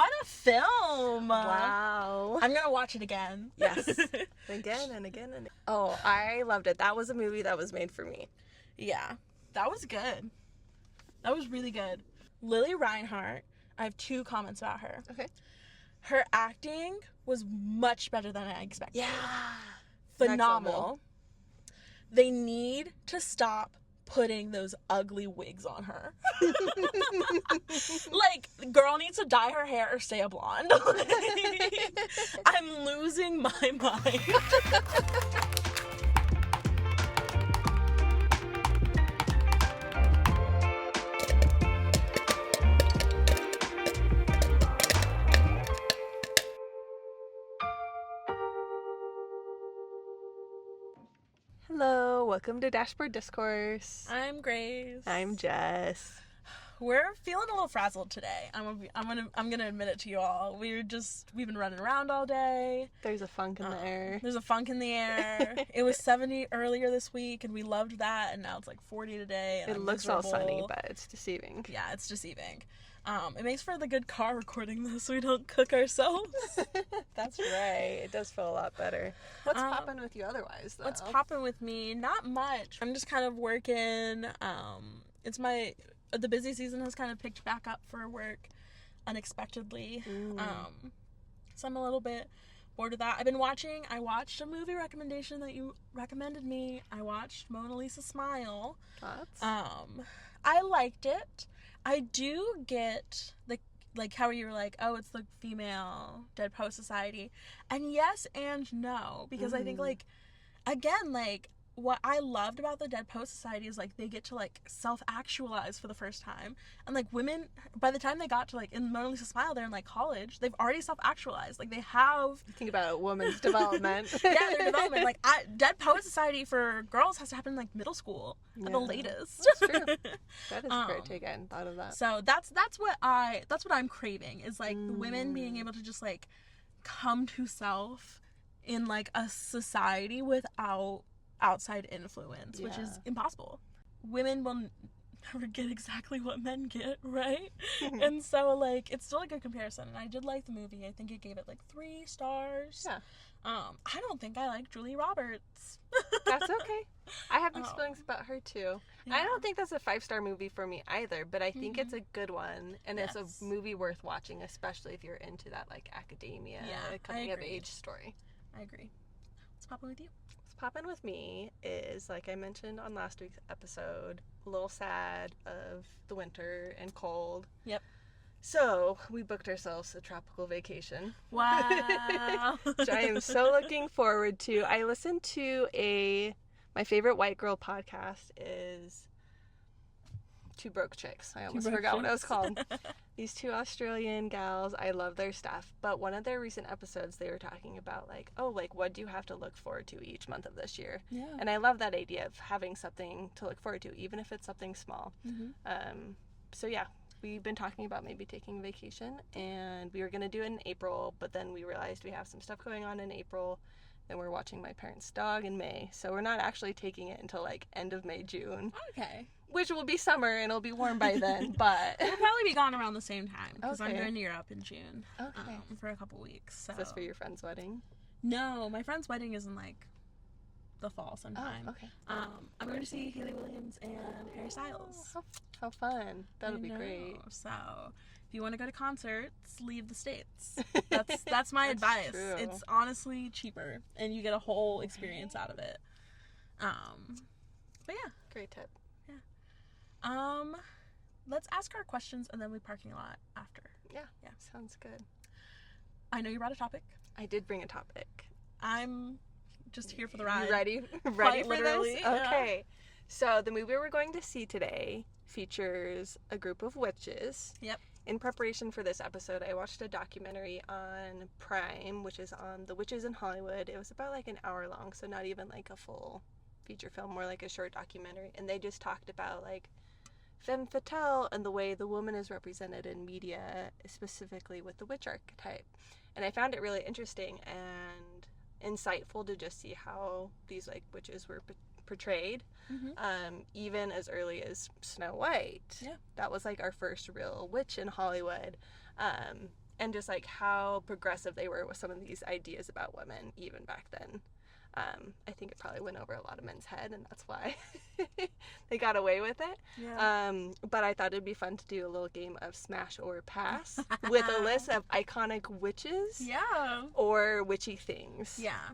What a film! Wow. I'm gonna watch it again. Yes. Again and again and oh, I loved it. That was a movie that was made for me. Yeah. That was good. That was really good. Lily Reinhart, I have 2 comments about her. Okay. Her acting was much better than I expected. Yeah. Phenomenal. They need to stop putting those ugly wigs on her. Like, girl needs to dye her hair or stay a blonde. I'm losing my mind. Hello, welcome to Dashboard Discourse. I'm Grace. I'm Jess. We're feeling a little frazzled today. I'm gonna admit it to you all. We've been running around all day. There's a funk in the air. There's a funk in the air. It was 70 earlier this week, and we loved that. And now it's like 40 today. And It I'm looks miserable. all sunny, but it's deceiving. Yeah, it's deceiving. It makes for the good car recording though, so we don't cook ourselves. That's right. It does feel a lot better. What's poppin' with you otherwise, though? What's poppin' with me? Not much. I'm just kind of working. The busy season has kind of picked back up for work unexpectedly. So I'm a little bit bored of that. I watched a movie recommendation that you recommended me. I watched Mona Lisa Smile. Thoughts? I liked it. I do get like how you were like, oh, it's the female Dead Poet Society. And yes and no. Because I think like, again, like, what I loved about the Dead Poet Society is like they get to like self-actualize for the first time, and like women, by the time they got to like in Mona Lisa Smile, they're in like college, they've already self-actualized. Like they have. Think about a woman's development. Yeah, their development. Like Dead Poet Society for girls has to happen in like middle school at the latest. That's true. That is a great take. I hadn't thought of that. So that's what I'm craving is like the women being able to just like come to self in like a society without outside influence, which is impossible. Women will never get exactly what men get, right? And so like it's still a good comparison, and I did like the movie. I think it gave it like 3 stars. Yeah. I don't think I like Julia Roberts. That's okay. I have mixed feelings about her too. Yeah. I don't think that's a 5-star movie for me either, but I think it's a good one, and it's a movie worth watching, especially if you're into that like academia coming of age story. I agree. What's poppin' with you? Poppin' with me is, like I mentioned on last week's episode, a little sad of the winter and cold. Yep. So we booked ourselves a tropical vacation. Wow. Which I am so looking forward to. I listened to my favorite white girl podcast is Two Broke Chicks. I almost forgot what it was called. These 2 Australian gals, I love their stuff. But one of their recent episodes, they were talking about like, oh, like what do you have to look forward to each month of this year? Yeah. And I love that idea of having something to look forward to, even if it's something small. So yeah, we've been talking about maybe taking a vacation, and we were going to do it in April, but then we realized we have some stuff going on in April. And we're watching my parents' dog in May. So we're not actually taking it until like end of May, June. Okay. Which will be summer and it'll be warm by then, but... We'll probably be gone around the same time, because I'm Okay. going to Europe in June. Okay. For a couple weeks. So. Is this for your friend's wedding? No, my friend's wedding is in like the fall sometime. Oh, okay. I'm going to see Haley Williams and Harry Styles. How fun. That'll be great. So, if you want to go to concerts, leave the States. That's my advice. True. It's honestly cheaper, and you get a whole experience out of it. But yeah. Great tip. Yeah. Let's ask our questions, and then we parking lot after. Yeah. Yeah. Sounds good. I know you brought a topic. I did bring a topic. I'm just here for the ride. You ready? Quite for literally, this? yeah. Okay. So the movie we're going to see today features a group of witches. Yep. In preparation for this episode, I watched a documentary on Prime, which is on the witches in Hollywood. It was about like an hour long, so not even like a full feature film, more like a short documentary. And they just talked about like femme fatale and the way the woman is represented in media, specifically with the witch archetype. And I found it really interesting and insightful to just see how these like witches were portrayed, even as early as Snow White. Yeah. That was like our first real witch in Hollywood. and just like how progressive they were with some of these ideas about women even back then. I think it probably went over a lot of men's head, and that's why they got away with it. Yeah. But I thought it'd be fun to do a little game of Smash or Pass with a list of iconic witches Yeah. or witchy things. Yeah.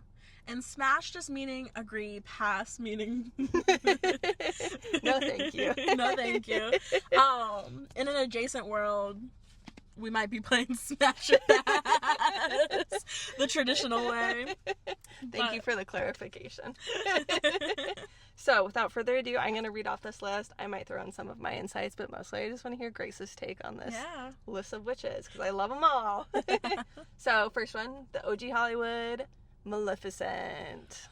And smash just meaning agree, pass meaning No, thank you. No, thank you. In an adjacent world, we might be playing Smash or Pass the traditional way. Thank you for the clarification. So, without further ado, I'm going to read off this list. I might throw in some of my insights, but mostly I just want to hear Grace's take on this list of witches, because I love them all. So, first one, the OG Hollywood, Maleficent.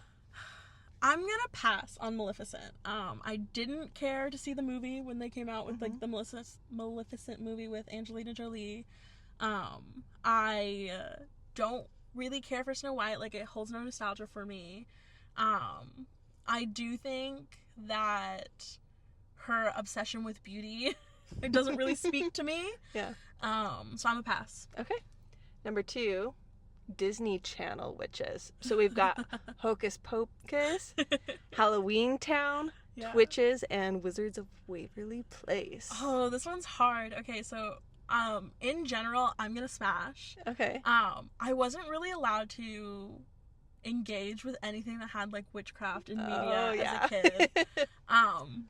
I'm gonna pass on Maleficent. I didn't care to see the movie when they came out with like the Maleficent movie with Angelina Jolie. I don't really care for Snow White. Like, it holds no nostalgia for me. I do think that her obsession with beauty it doesn't really speak to me. Yeah. So I'm a pass. Okay. Number 2, Disney Channel witches. So we've got Hocus Pocus, Halloween Town, Witches, and Wizards of Waverly Place. Oh, this one's hard. Okay, so in general, I'm gonna smash. Okay. I wasn't really allowed to engage with anything that had like witchcraft in media as a kid.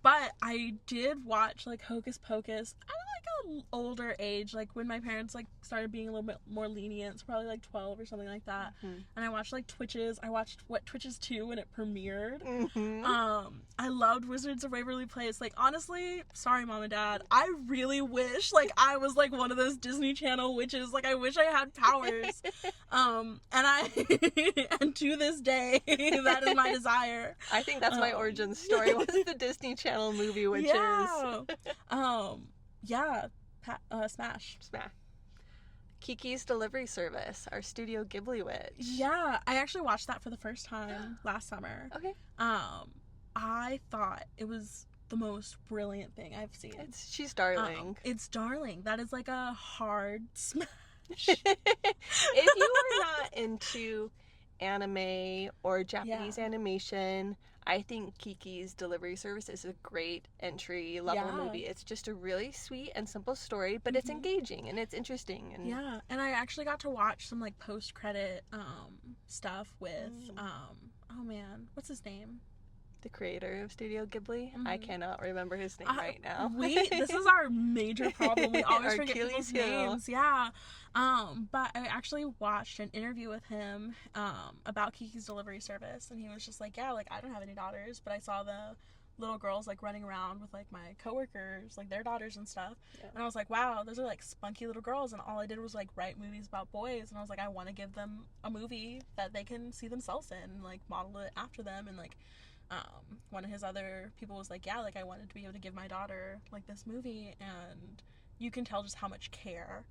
But I did watch like Hocus Pocus at like an older age, like when my parents like started being a little bit more lenient, so probably like 12 or something like that. And I watched like Twitches. I watched Twitches 2 when it premiered. I loved Wizards of Waverly Place. Like, honestly, sorry mom and dad, I really wish like I was like one of those Disney Channel witches. Like, I wish I had powers. And to this day, that is my desire. I think that's my origin story, was the Disney Channel movie witches. Smash. Kiki's Delivery Service, our Studio Ghibli witch. Yeah, I actually watched that for the first time last summer. Okay. I thought it was the most brilliant thing I've seen. She's darling. It's darling. That is like a hard smash. If you are not into anime or Japanese animation, I think Kiki's Delivery Service is a great entry level movie. It's just a really sweet and simple story, but it's engaging and it's interesting. And and I actually got to watch some like post credit stuff with oh man, what's his name? The creator of Studio Ghibli. I cannot remember his name right now. This is our major problem. We always forget Achilles people's heel. names. Yeah. But I actually watched an interview with him about Kiki's Delivery Service, and he was just like, yeah, like, I don't have any daughters, but I saw the little girls like running around with like my coworkers, like their daughters and stuff. And I was like, wow, those are like spunky little girls, and all I did was like write movies about boys, and I was like, I want to give them a movie that they can see themselves in and like model it after them. And like one of his other people was like, yeah, like, I wanted to be able to give my daughter like this movie, and you can tell just how much care,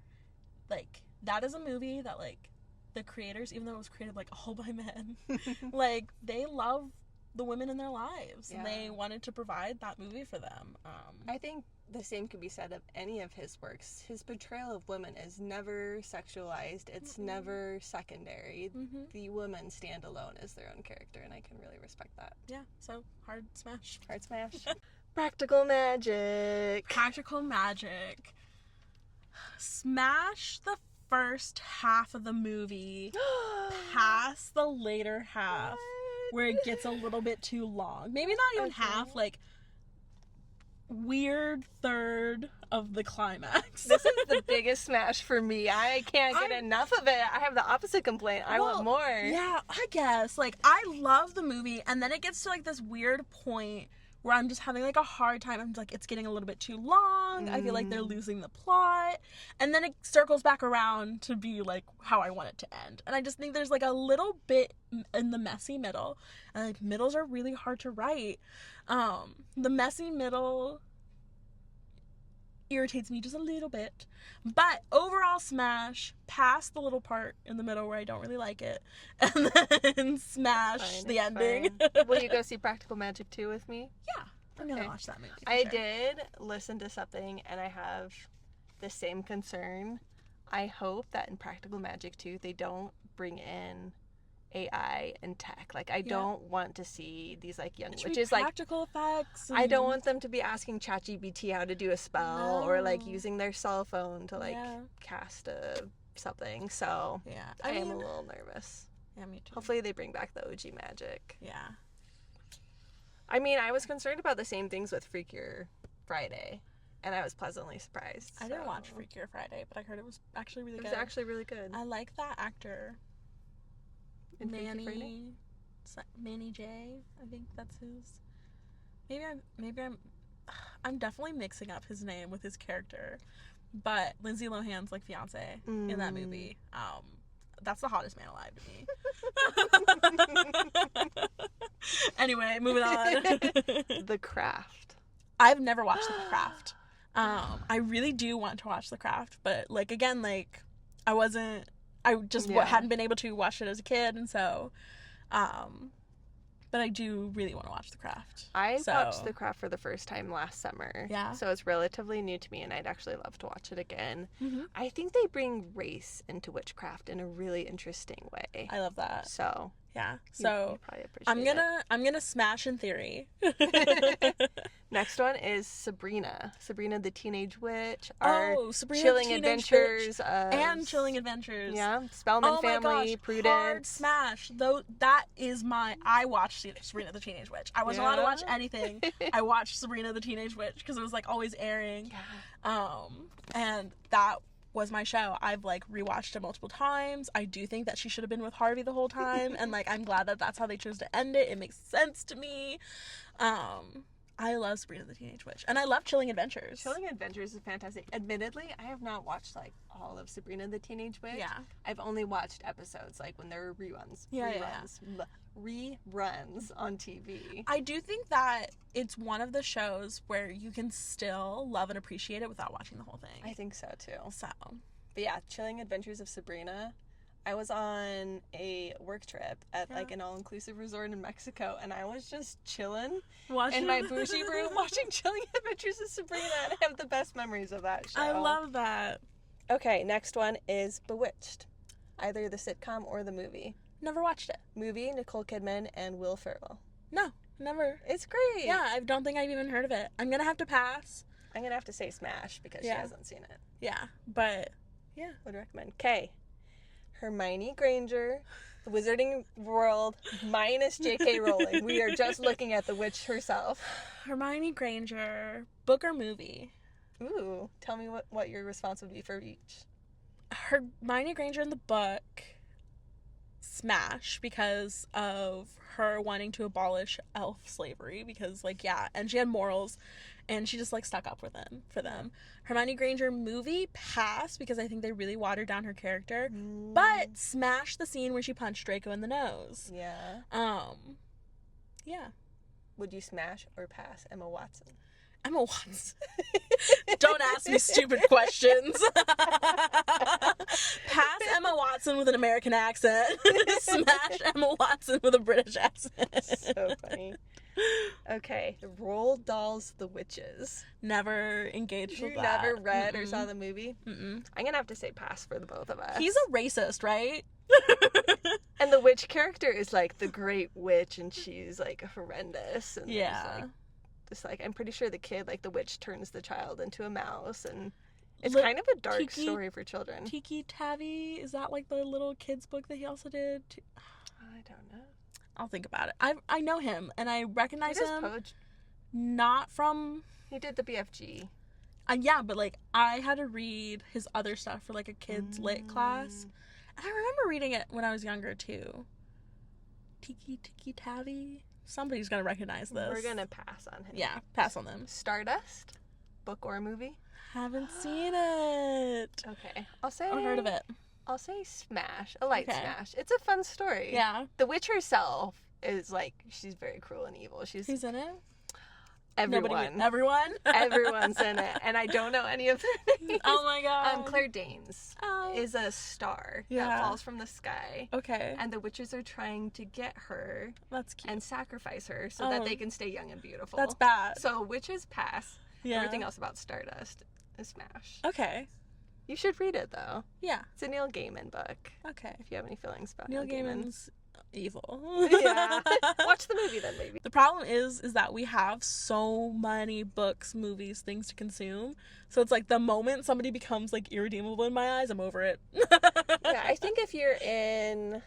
like, that is a movie that like the creators, even though it was created like all by men, like, they love the women in their lives, and they wanted to provide that movie for them. I think the same could be said of any of his works. His portrayal of women is never sexualized. It's never secondary. The women stand alone as their own character, and I can really respect that. Yeah, so hard smash. Practical magic. Smash the first half of the movie past the later half where it gets a little bit too long. Maybe not even half, like weird third of the climax. This is the biggest smash for me. I can't get enough of it. I have the opposite complaint. I want more. Yeah, I guess. Like, I love the movie, and then it gets to like this weird point where I'm just having like a hard time. I'm like, it's getting a little bit too long. I feel like they're losing the plot. And then it circles back around to be like how I want it to end. And I just think there's like a little bit in the messy middle. And like, middles are really hard to write. The messy middle irritates me just a little bit. But overall smash past the little part in the middle where I don't really like it. And then smash the ending. Will you go see Practical Magic 2 with me? Yeah. I'm gonna watch that movie. I did listen to something, and I have the same concern. I hope that in practical magic too, they don't bring in AI and tech. Like, I don't want to see these like young witches like practical effects. I don't want them to be asking ChatGPT how to do a spell or like using their cell phone to like cast something. So I am a little nervous. Yeah, me too. Hopefully they bring back the OG magic. Yeah. I mean, I was concerned about the same things with Freakier Friday, and I was pleasantly surprised. I didn't watch Freakier Friday, but I heard it was actually really good. It was actually really good. I like that actor. Manny J, I think that's his. Maybe I'm definitely mixing up his name with his character, but Lindsay Lohan's like fiance in that movie. That's the hottest man alive to me. Anyway, moving on. The Craft. I've never watched The Craft. I really do want to watch The Craft, but like again, like I just hadn't been able to watch it as a kid, and so but I do really want to watch The Craft. I watched The Craft for the first time last summer. Yeah. So it's relatively new to me, and I'd actually love to watch it again. Mm-hmm. I think they bring race into witchcraft in a really interesting way. I love that. So yeah. So you probably appreciate I'm gonna smash in theory. Next one is Sabrina the Teenage Witch. Sabrina Chilling the Teenage Adventures Witch and Chilling Adventures. Yeah, Spellman family, gosh, Prudence. Hard smash. Though that is I watched Sabrina the Teenage Witch. I wasn't allowed to watch anything. I watched Sabrina the Teenage Witch because it was like always airing. Yeah. And that was my show. I've like rewatched it multiple times. I do think that she should have been with Harvey the whole time, and like I'm glad that that's how they chose to end it. It makes sense to me. I love Sabrina the Teenage Witch, and I love Chilling Adventures. Chilling Adventures is fantastic. Admittedly, I have not watched like all of Sabrina the Teenage Witch. Yeah. I've only watched episodes like when there were reruns. Reruns on TV. I do think that it's one of the shows where you can still love and appreciate it without watching the whole thing. I think so too. So, but yeah, Chilling Adventures of Sabrina. I was on a work trip at like an all-inclusive resort in Mexico, and I was just chilling in my bougie room watching Chilling Adventures of Sabrina, and I have the best memories of that show. I love that. Okay, next one is Bewitched. Either the sitcom or the movie. Never watched it. Movie, Nicole Kidman and Will Ferrell. No, never. It's great. Yeah, I don't think I've even heard of it. I'm gonna have to pass. I'm gonna have to say smash because she hasn't seen it. Yeah, but yeah. Would recommend. Okay. Hermione Granger, the Wizarding World minus J.K. Rowling. We are just looking at the witch herself. Hermione Granger, book or movie? Ooh, tell me what your response would be for each. Hermione Granger in the book, smash, because of her wanting to abolish elf slavery, because like and she had morals, and she just like stuck up for them. Hermione Granger movie, pass, because I think they really watered down her character, but smash the scene where she punched Draco in the nose. Yeah. Would you smash or pass Emma Watson? Emma Watson. Don't ask me stupid questions. Pass Emma Watson with an American accent. Smash Emma Watson with a British accent. So funny. Okay, Roald Dahl's The Witches. Never engaged with that. You never read or saw the movie? I'm gonna have to say pass for the both of us. He's a racist, right? And the witch character is like the great witch, and she's like horrendous. And just like I'm pretty sure the kid, like the witch, turns the child into a mouse, and it's kind of a dark story for children. Tiki Tavi, is that like the little kids book that he also did? I don't know. I'll think about it. I know him, and I recognize him. Not from... He did the BFG. Yeah, but like I had to read his other stuff for like a kids lit class, and I remember reading it when I was younger too. Tiki Tavi. Somebody's gonna recognize this. We're gonna pass on him. Yeah, pass on them. Stardust, book or movie? Haven't seen it. Okay, I'll say. I've heard of it. I'll say smash, a light smash. It's a fun story. Yeah. The witch herself is like, she's very cruel and evil. Who's in it? Everyone. Everyone? Everyone's in it. And I don't know any of their names. Oh my god. Claire Danes is a star that falls from the sky. Okay. And the witches are trying to get her. That's cute. And sacrifice her so that they can stay young and beautiful. That's bad. So witches pass. Yeah. Everything else about Stardust is smash. Okay. You should read it, though. Yeah. It's a Neil Gaiman book. Okay. If you have any feelings about Neil Neil Gaiman. Gaiman's evil. Yeah. Watch the movie then, maybe. The problem is that we have so many books, movies, things to consume. So it's like the moment somebody becomes like irredeemable in my eyes, I'm over it. Yeah, I think if you're in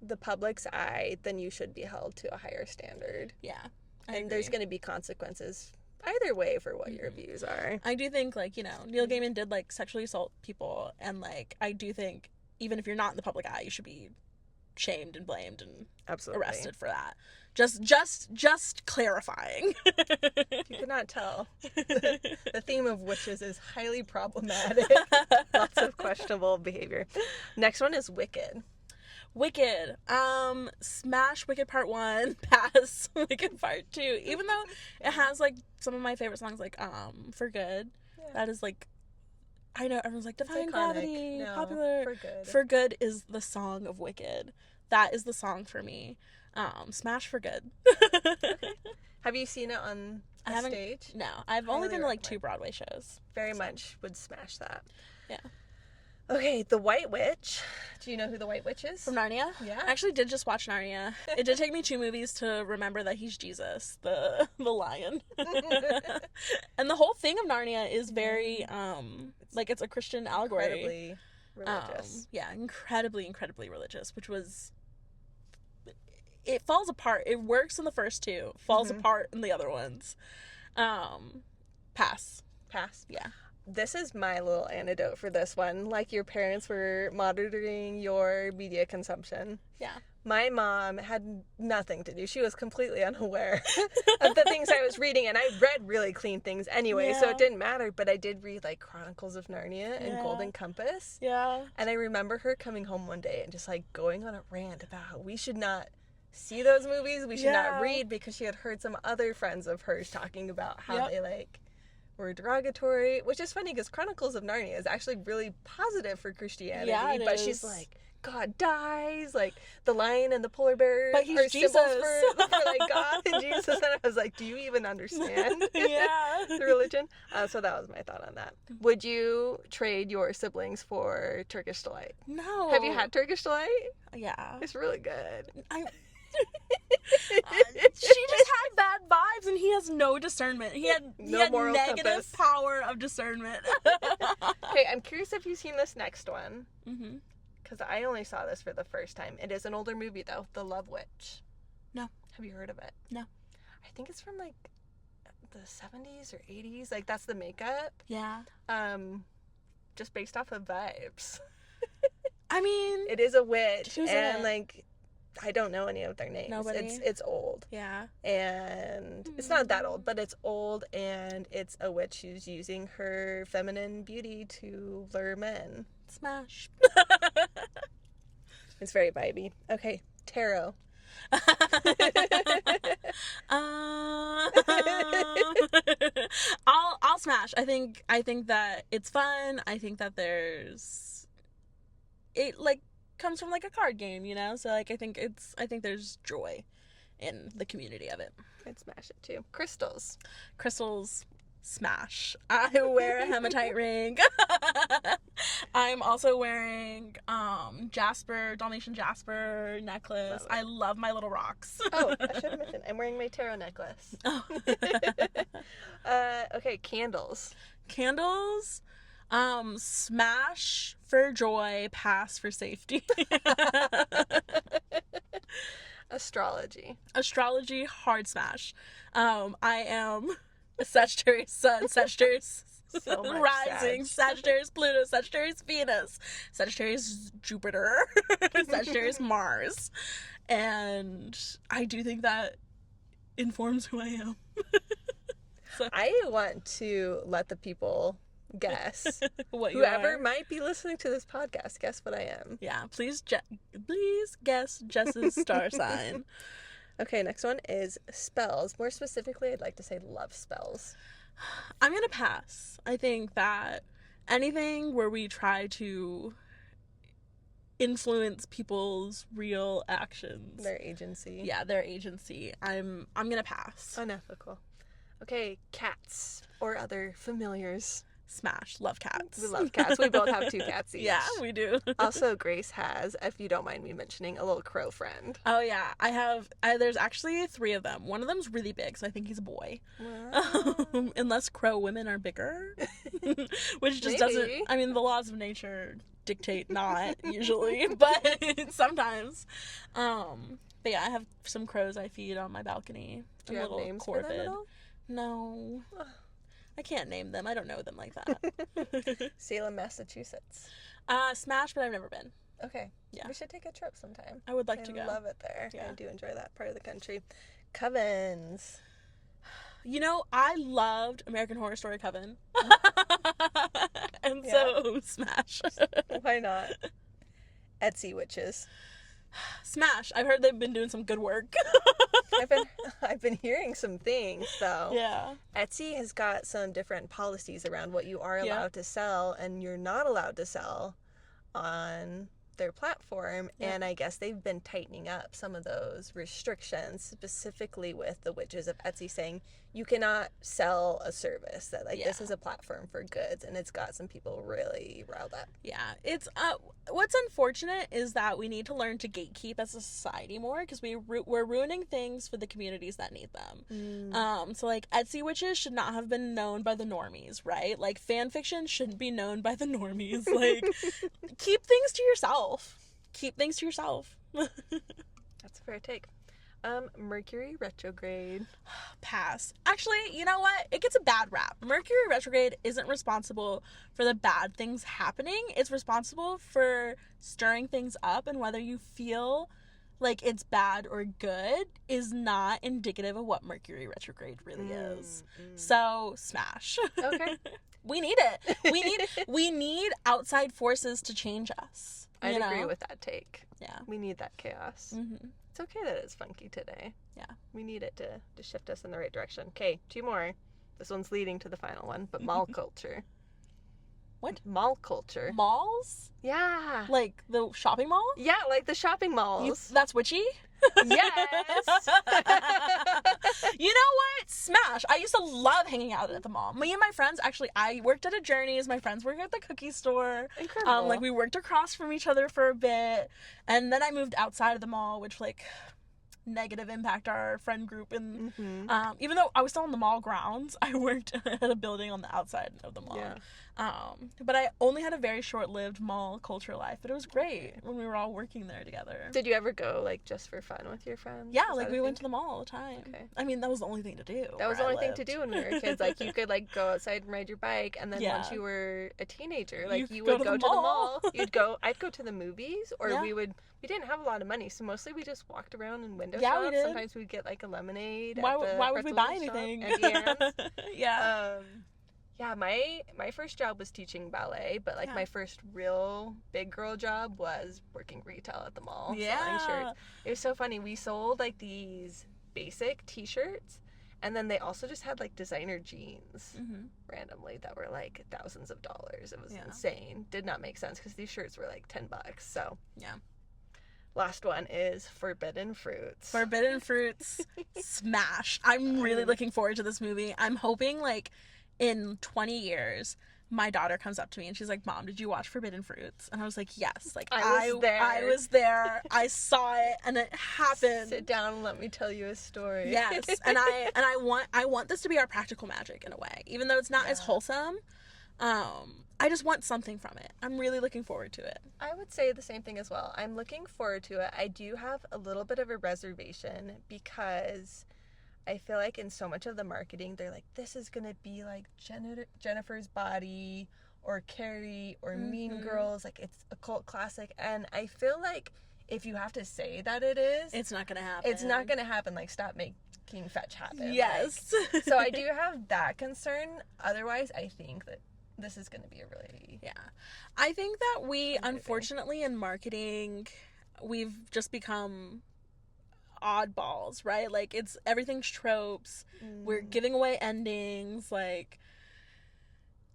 the public's eye, then you should be held to a higher standard. Yeah. And there's going to be consequences either way for what your views are. I do think, like, you know, Neil Gaiman did, like, sexually assault people, and, like, I do think even if you're not in the public eye, you should be shamed and blamed and Absolutely. arrested for that. Just clarifying. If you could not tell, the theme of witches is highly problematic. Lots of questionable behavior. Next one is Wicked. Wicked. Smash Wicked Part 1, pass Wicked Part 2. Even though it has, like, some of my favorite songs, like, For Good. Yeah. That is, like, I know everyone's like, Defying Gravity, no, popular. For Good. For Good is the song of Wicked. That is the song for me. Smash For Good. Okay. Have you seen it on a stage? No. I've only been to, like, 2 Broadway shows. Very much would smash that. Yeah. Okay, The White Witch. Do you know who The White Witch is? From Narnia? Yeah. I actually did just watch Narnia. It did take me 2 movies to remember that he's Jesus, the lion. And the whole thing of Narnia is very, like, it's a Christian allegory. Incredibly religious. Yeah, incredibly religious, which was... It falls apart. It works in the first 2, falls apart in the other ones. Pass. Pass? Yeah. This is my little antidote for this one. Like your parents were monitoring your media consumption. Yeah. My mom had nothing to do. She was completely unaware of the things I was reading, and I read really clean things anyway, so it didn't matter, but I did read, like, Chronicles of Narnia and Golden Compass. Yeah. And I remember her coming home one day and just, like, going on a rant about how we should not see those movies, we should not read, because she had heard some other friends of hers talking about how they, like, were derogatory, which is funny because Chronicles of Narnia is actually really positive for Christianity. Yeah, but is. She's like, God dies, like the lion and the polar bear but he's are Jesus. symbols for like God and Jesus. And I was like, do you even understand the religion? So that was my thought on that. Would you trade your siblings for Turkish Delight? No. Have you had Turkish Delight? Yeah. It's really good. She just had bad vibes, and he has no discernment. He had negative compass. power of discernment. Okay, I'm curious if you've seen this next one. Mm-hmm. Because I only saw this for the first time. It is an older movie, though. The Love Witch. No. Have you heard of it? No. I think it's from, like, the 70s or 80s. Like, that's the makeup. Yeah. Just based off of vibes. I mean... It is a witch. Who's and, in it? like... I don't know any of their names. Nobody? It's old. Yeah. And it's not that old, but it's old, and it's a witch who's using her feminine beauty to lure men. Smash. It's very vibey. Okay, tarot. I'll smash. I think that it's fun. I think that it like comes from like a card game, you know? So like I think there's joy in the community of it. I'd smash it too. Crystals. Crystals smash. I wear a hematite ring. I'm also wearing Dalmatian Jasper necklace. I love my little rocks. Oh, I should have mentioned I'm wearing my tarot necklace. Oh. Okay, candles. Candles. Smash for joy, pass for safety. Astrology. Astrology, hard smash. I am a Sagittarius Sun, Sagittarius So much rising, Sag. Sagittarius Pluto, Sagittarius Venus, Sagittarius Jupiter, Sagittarius Mars. And I do think that informs who I am. So. I want to let the people guess. What you Whoever are. might be listening to this podcast, guess what I am. Yeah, please guess Jess's star sign. Okay, next one is spells. More specifically, I'd like to say love spells. I'm gonna pass. I think that anything where we try to influence people's real actions, Their agency. yeah, their agency, I'm gonna pass. Unethical. Okay, cats or other familiars. Smash. Love cats. We love cats. We both have 2 cats each. Yeah, we do. Also, Grace has, if you don't mind me mentioning, a little crow friend. Oh, yeah. There's actually 3 of them. One of them's really big, so I think he's a boy. Wow. Unless crow women are bigger. Which just doesn't... I mean, the laws of nature dictate not, usually. But sometimes. But yeah, I have some crows I feed on my balcony. Do you have names for them at all? No. I can't name them. I don't know them like that. Salem, Massachusetts. Smash, but I've never been. Okay. Yeah. We should take a trip sometime. I would like to go. I love it there. Yeah. I do enjoy that part of the country. Covens. You know, I loved American Horror Story Coven. And so, Smash. Why not? Etsy witches. Smash. I've heard they've been doing some good work. I've been hearing some things though. Yeah. Etsy has got some different policies around what you are allowed to sell and you're not allowed to sell on their platform, and I guess they've been tightening up some of those restrictions, specifically with the witches of Etsy saying you cannot sell a service, that this is a platform for goods, and it's got some people really riled up. Yeah, it's what's unfortunate is that we need to learn to gatekeep as a society more, because we're ruining things for the communities that need them. So like Etsy witches should not have been known by the normies, right? Like fan fiction shouldn't be known by the normies. Like keep things to yourself. Keep things to yourself. That's a fair take. Mercury Retrograde. Pass. Actually, you know what? It gets a bad rap. Mercury Retrograde isn't responsible for the bad things happening. It's responsible for stirring things up, and whether you feel like it's bad or good is not indicative of what Mercury Retrograde really is. So, smash. Okay. We need it. We need outside forces to change us. I'd agree with that take. Yeah. We need that chaos. Mm-hmm. It's okay that it's funky today. Yeah. We need it to shift us in the right direction. Okay, 2 more. This one's leading to the final one, but mall culture. What? Mall culture. Malls? Yeah. Like the shopping mall? Yeah, like the shopping malls. That's witchy? Yes. You know what? Smash. I used to love hanging out at the mall. Me and my friends, actually, I worked at a Journeys. My friends worked at the cookie store. Incredible. Like we worked across from each other for a bit. And then I moved outside of the mall, which like negative impact our friend group. And even though I was still on the mall grounds, I worked at a building on the outside of the mall. Yeah. But I only had a very short-lived mall culture life, but it was great when we were all working there together. Did you ever go like just for fun with your friends? Yeah, like we went to the mall all the time. Okay. I mean, that was the only thing to do. That was the only thing to do when we were kids. Like you could like go outside and ride your bike, and then once you were a teenager, like you would go to the mall. I'd go to the movies, or we didn't have a lot of money, so mostly we just walked around and window shopped. We did. Sometimes we'd get like a lemonade. Why would we buy anything? Yeah, my first job was teaching ballet, but like my first real big girl job was working retail at the mall, selling shirts. It was so funny. We sold like these basic t-shirts, and then they also just had like designer jeans randomly that were like thousands of dollars. It was insane. Did not make sense because these shirts were like $10. So yeah. Last one is Forbidden Fruits. Forbidden Fruits. Smash. I'm really looking forward to this movie. I'm hoping like in 20 years, my daughter comes up to me and she's like, "Mom, did you watch Forbidden Fruits?" And I was like, "Yes." Like I was there. I saw it, and it happened. Sit down and let me tell you a story. Yes, and I want this to be our practical magic in a way, even though it's not as wholesome. I just want something from it. I'm really looking forward to it. I would say the same thing as well. I'm looking forward to it. I do have a little bit of a reservation because I feel like in so much of the marketing, they're like, this is going to be like Jennifer's Body or Carrie or Mean Girls. Like, it's a cult classic. And I feel like if you have to say that it is, it's not going to happen. It's not going to happen. Like, stop making fetch happen. Yes. Like, so I do have that concern. Otherwise, I think that this is going to be a really... Yeah. I think that we, unfortunately, in marketing, we've just become oddballs, right? Like, everything's tropes. We're giving away endings, like...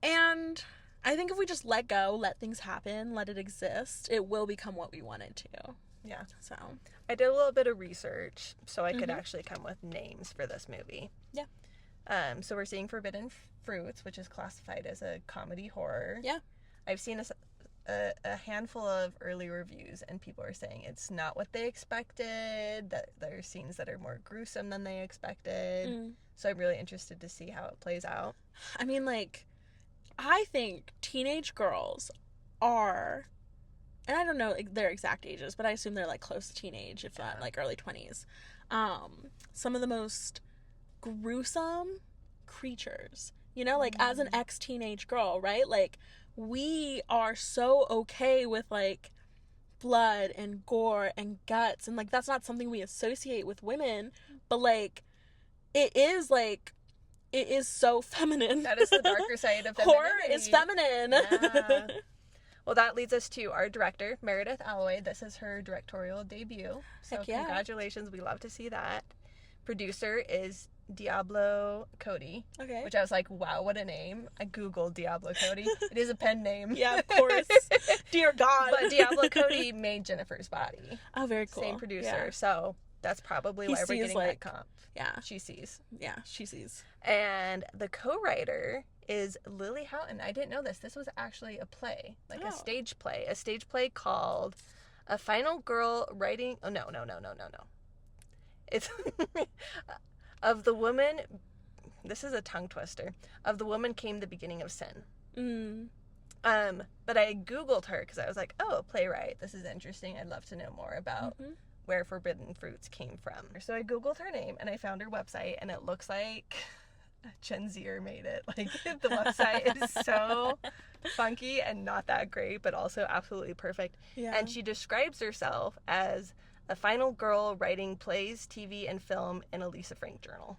And I think if we just let go, let things happen, let it exist, it will become what we want it to. Yeah. So... I did a little bit of research so I could actually come with names for this movie. Yeah. So we're seeing Forbidden Fruits, which is classified as a comedy horror. Yeah. I've seen a handful of early reviews, and people are saying it's not what they expected, that there are scenes that are more gruesome than they expected. So I'm really interested to see how it plays out. I mean, like, I think teenage girls are, and I don't know their exact ages, but I assume they're, like, close to teenage, if not, like, early 20s. Some of the most gruesome creatures, you know, like, as an ex-teenage girl, right? Like, we are so okay with, like, blood and gore and guts, and, like, that's not something we associate with women, but, like, it is so feminine. That is the darker side of femininity. Horror is feminine. Yeah. Well, that leads us to our director, Meredith Alloy. This is her directorial debut. So Heck yeah. Congratulations. We love to see that. Producer is Diablo Cody. Okay. Which I was like, wow, what a name. I Googled Diablo Cody. It is a pen name. Yeah, of course. Dear God. But Diablo Cody made Jennifer's Body. Oh, very cool. Same producer. Yeah. So that's probably why we're getting that comp. Yeah. She sees. Yeah, she sees. And the co-writer is Lily Houghton. I didn't know this. This was actually a play, like a stage play. A stage play called A Final Girl Writing... Oh, no. It's of the woman... This is a tongue twister. Of the woman came the beginning of sin. But I Googled her because I was like, oh, a playwright. This is interesting. I'd love to know more about where Forbidden Fruits came from. So I Googled her name and I found her website, and it looks like Gen Zer made it. Like, the website is so funky and not that great, but also absolutely perfect. Yeah. And she describes herself as a final girl writing plays, TV, and film in a Lisa Frank journal.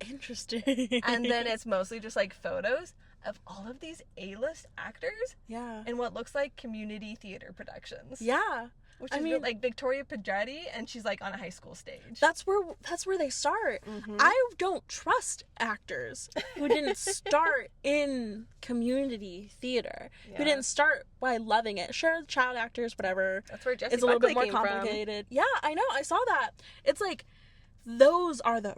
Interesting. And then it's mostly just like photos of all of these A-list actors in what looks like community theater productions. Yeah. Which is like Victoria Pedretti, and she's like on a high school stage. That's where they start. I don't trust actors who didn't start in community theater, who didn't start by loving it. Sure, child actors, whatever. That's where Jessie It's a little bit more came complicated. Yeah, I know. I saw that. It's like those are the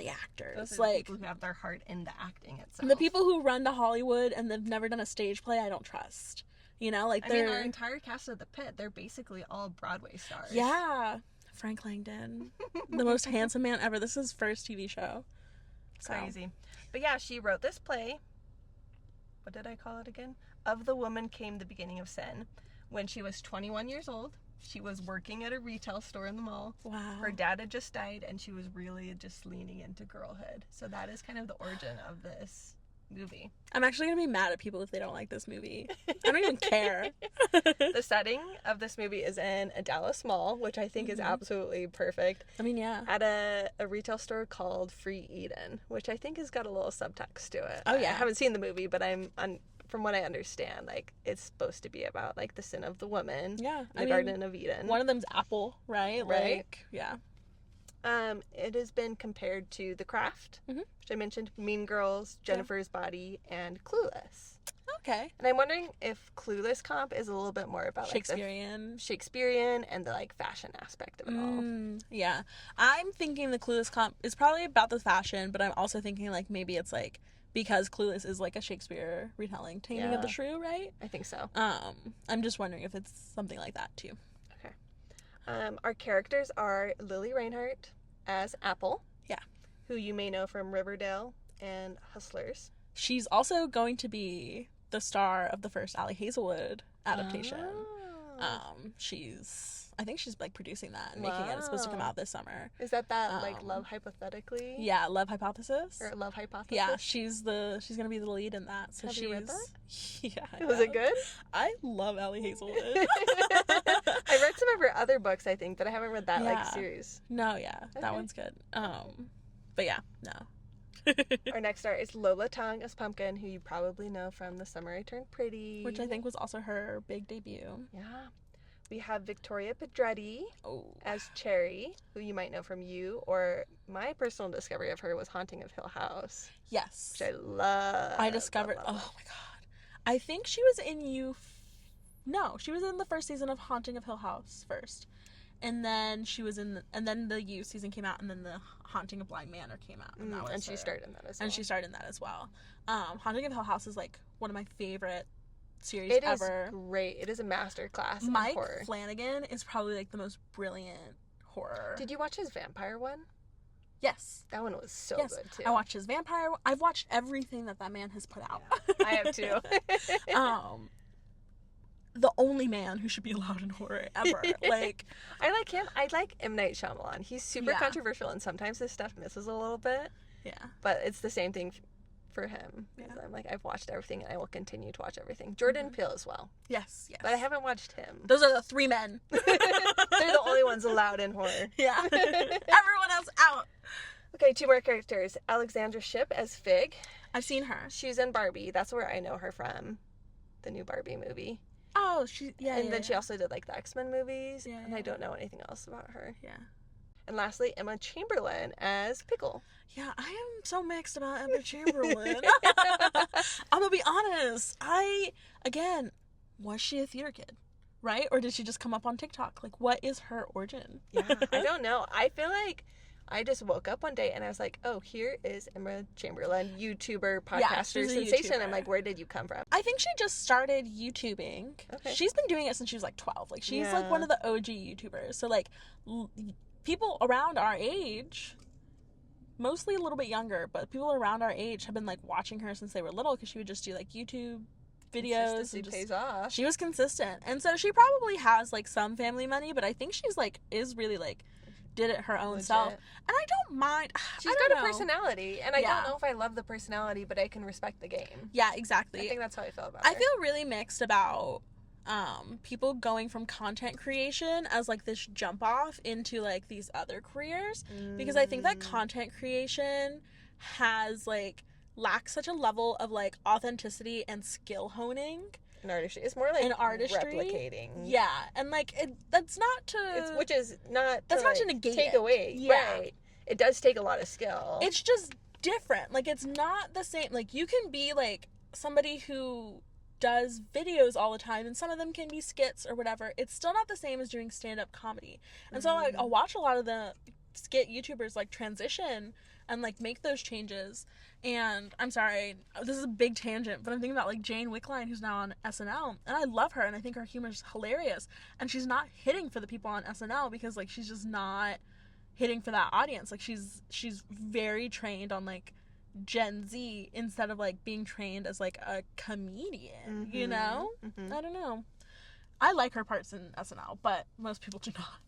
actors. Those are like the people who have their heart in the acting itself. The people who run to Hollywood and they've never done a stage play, I don't trust. You know, like I mean, our entire cast of The Pit, they're basically all Broadway stars. Yeah. Frank Langdon. The most handsome man ever. This is his first TV show. Crazy. But yeah, she wrote this play. What did I call it again? Of the Woman Came the Beginning of Sin. When she was 21 years old, she was working at a retail store in the mall. Wow. Her dad had just died, and she was really just leaning into girlhood. So that is kind of the origin of this movie. I'm actually gonna be mad at people if they don't like this movie. I don't even care. The setting of this movie is in a Dallas mall, which I think is absolutely perfect. I mean, yeah. At a retail store called Free Eden, which I think has got a little subtext to it. Oh yeah. I haven't seen the movie, but from what I understand, like, it's supposed to be about like the sin of the woman. Yeah. The Garden of Eden. One of them's apple, right? Right. Like, yeah. It has been compared to The Craft, which I mentioned, Mean Girls, Jennifer's Body, and Clueless. Okay. And I'm wondering if Clueless comp is a little bit more about like Shakespearean and the like fashion aspect of it all. Yeah. I'm thinking the Clueless comp is probably about the fashion, but I'm also thinking like maybe it's like because Clueless is like a Shakespeare retelling, Taming of the Shrew, right? I think so. I'm just wondering if it's something like that too. Our characters are Lily Reinhardt as Apple. Yeah. Who you may know from Riverdale and Hustlers. She's also going to be the star of the first Allie Hazelwood adaptation. I think she's like producing that and making it. It's supposed to come out this summer. Is that like Love Hypothetically? Yeah, Love Hypothesis. Or Love Hypothesis? Yeah, she's gonna be the lead in that. So Have you read that? Yeah. Was it good? I love Allie Hazelwood. I read some of her other books, I think, but I haven't read that like series. No, yeah, that one's good. But yeah, no. Our next star is Lola Tongue as Pumpkin, who you probably know from The Summer I Turned Pretty, which I think was also her big debut. Yeah. We have Victoria Pedretti as Cherry, who you might know from You, or my personal discovery of her was Haunting of Hill House. Yes. Which I love. I discovered, oh my god. I think she was in You. No, she was in the first season of Haunting of Hill House first. and then she was in, and then the You season came out, and then the Haunting of Bly Manor came out, and that was and she starred in that as well. And she starred in that as well. Haunting of Hill House is like one of my favorite series ever. It is great. It is a masterclass in Mike horror. Flanagan is probably like the most brilliant horror. Did you watch his vampire one? Yes. That one was so good too. I watched his vampire. I've watched everything that man has put out. Yeah, I have too. The only man who should be allowed in horror ever. Like, I like him. I like M. Night Shyamalan. He's super controversial, and sometimes his stuff misses a little bit. Yeah. But it's the same thing for him. Yeah. I'm like, I've watched everything, and I will continue to watch everything. Jordan Peele as well. Yes. But I haven't watched him. Those are the three men. They're the only ones allowed in horror. Yeah. Everyone else out. Okay, 2 more characters. Alexandra Shipp as Fig. I've seen her. She's in Barbie. That's where I know her from. The new Barbie movie. Oh, And then she also did like the X-Men movies. Yeah. And I don't know anything else about her. Yeah. And lastly, Emma Chamberlain as Pickle. Yeah, I am so mixed about Emma Chamberlain. I'm gonna be honest. Again, was she a theater kid? Right? Or did she just come up on TikTok? Like, what is her origin? Yeah, I don't know. I feel like I just woke up one day and I was like, oh, here is Emma Chamberlain, YouTuber, podcaster, sensation. I'm like, where did you come from? I think she just started YouTubing. Okay. She's been doing it since she was like 12. Like, she's like one of the OG YouTubers. So, like, people around our age, mostly a little bit younger, but people around our age have been like watching her since they were little because she would just do like YouTube videos. Consistency pays off. She was consistent. And so she probably has like some family money, but I think she's like, is really like, did it her own self. And I don't mind. She's got a personality, and I don't know if I love the personality, but I can respect the game. Yeah, exactly. I think that's how I feel about her. I feel really mixed about people going from content creation as like this jump off into like these other careers, because I think that content creation has like lacks such a level of like authenticity and skill honing. An artistry. It's more like an artistry. Replicating. Yeah, and like that's not to. Which is not. That's to, not to negate take it. Away. Yeah. Right. It does take a lot of skill. It's just different. Like, it's not the same. Like, you can be like somebody who does videos all the time, and some of them can be skits or whatever. It's still not the same as doing stand-up comedy. And so like I'll watch a lot of the skit YouTubers like transition and like make those changes. And I'm sorry, this is a big tangent, but I'm thinking about like Jane Wickline, who's now on SNL, and I love her and I think her humor is hilarious, and she's not hitting for the people on SNL because like she's just not hitting for that audience. Like she's very trained on like Gen Z instead of like being trained as like a comedian, you know? I don't know. I like her parts in SNL, but most people do not.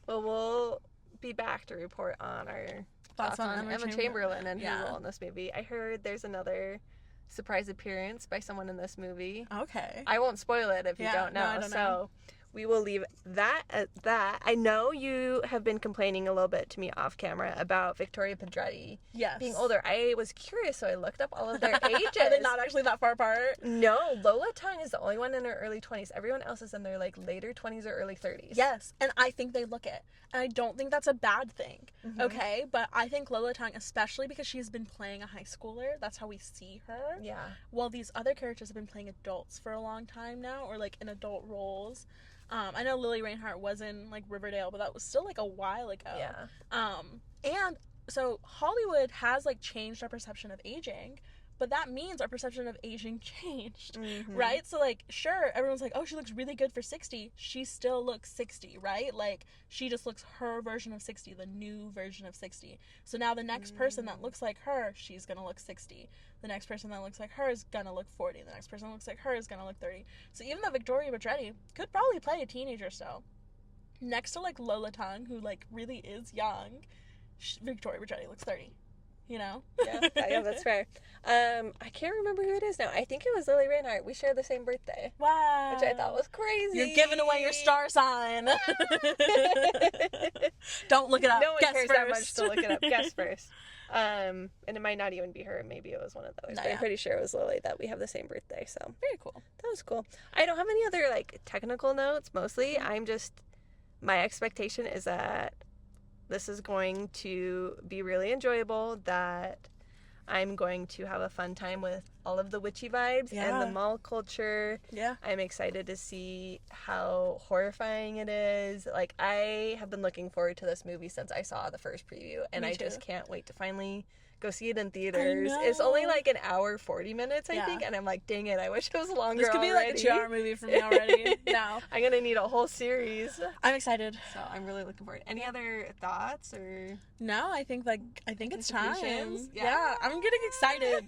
Well, we'll be back to report on our thoughts on Emma Chamberlain and her role in this movie. I heard there's another surprise appearance by someone in this movie. Okay. I won't spoil it if you don't know. No, I don't know. We will leave that at that. I know you have been complaining a little bit to me off camera about Victoria Pedretti being older. I was curious, so I looked up all of their ages. Are they not actually that far apart? No, Lola Tung is the only one in her early 20s. Everyone else is in their like later 20s or early 30s. Yes, and I think they look it. And I don't think that's a bad thing, okay? But I think Lola Tung, especially because she's been playing a high schooler, that's how we see her. Yeah. While these other characters have been playing adults for a long time now, or like in adult roles. I know Lily Reinhart was in like Riverdale, but that was still like a while ago. Yeah. And so Hollywood has like changed our perception of aging, but that means our perception of aging changed, right? So like, sure, everyone's like, oh, she looks really good for 60. She still looks 60, right? Like, she just looks her version of 60, the new version of 60. So now the next person that looks like her, she's gonna look 60. The next person that looks like her is gonna look 40. The next person that looks like her is gonna look 30. So even though Victoria Pedretti could probably play a teenager still, next to like Lola Tung, who like really is young, Victoria Pedretti looks 30. You know? Yeah, that's fair. I can't remember who it is now. I think it was Lily Reinhart. We share the same birthday. Wow. Which I thought was crazy. You're giving away your star sign. Don't look it up. No one Guess cares first. that much to look it up. Guess first. And it might not even be her. Maybe it was one of those. But I'm pretty sure it was Lily that we have the same birthday. So very cool. That was cool. I don't have any other like technical notes. Mostly, I'm just, my expectation is that this is going to be really enjoyable, that I'm going to have a fun time with all of the witchy vibes and the mall culture. Yeah. I'm excited to see how horrifying it is. Like, I have been looking forward to this movie since I saw the first preview, and I just can't wait to finally go see it in theaters. It's only like an hour 40 minutes, I think, and I'm like, dang it, I wish it was longer. This could be like a 2-hour movie for me already. No, I'm gonna need a whole series. I'm excited, so I'm really looking forward. Any other thoughts or? No, I think it's time. Yeah, I'm getting excited.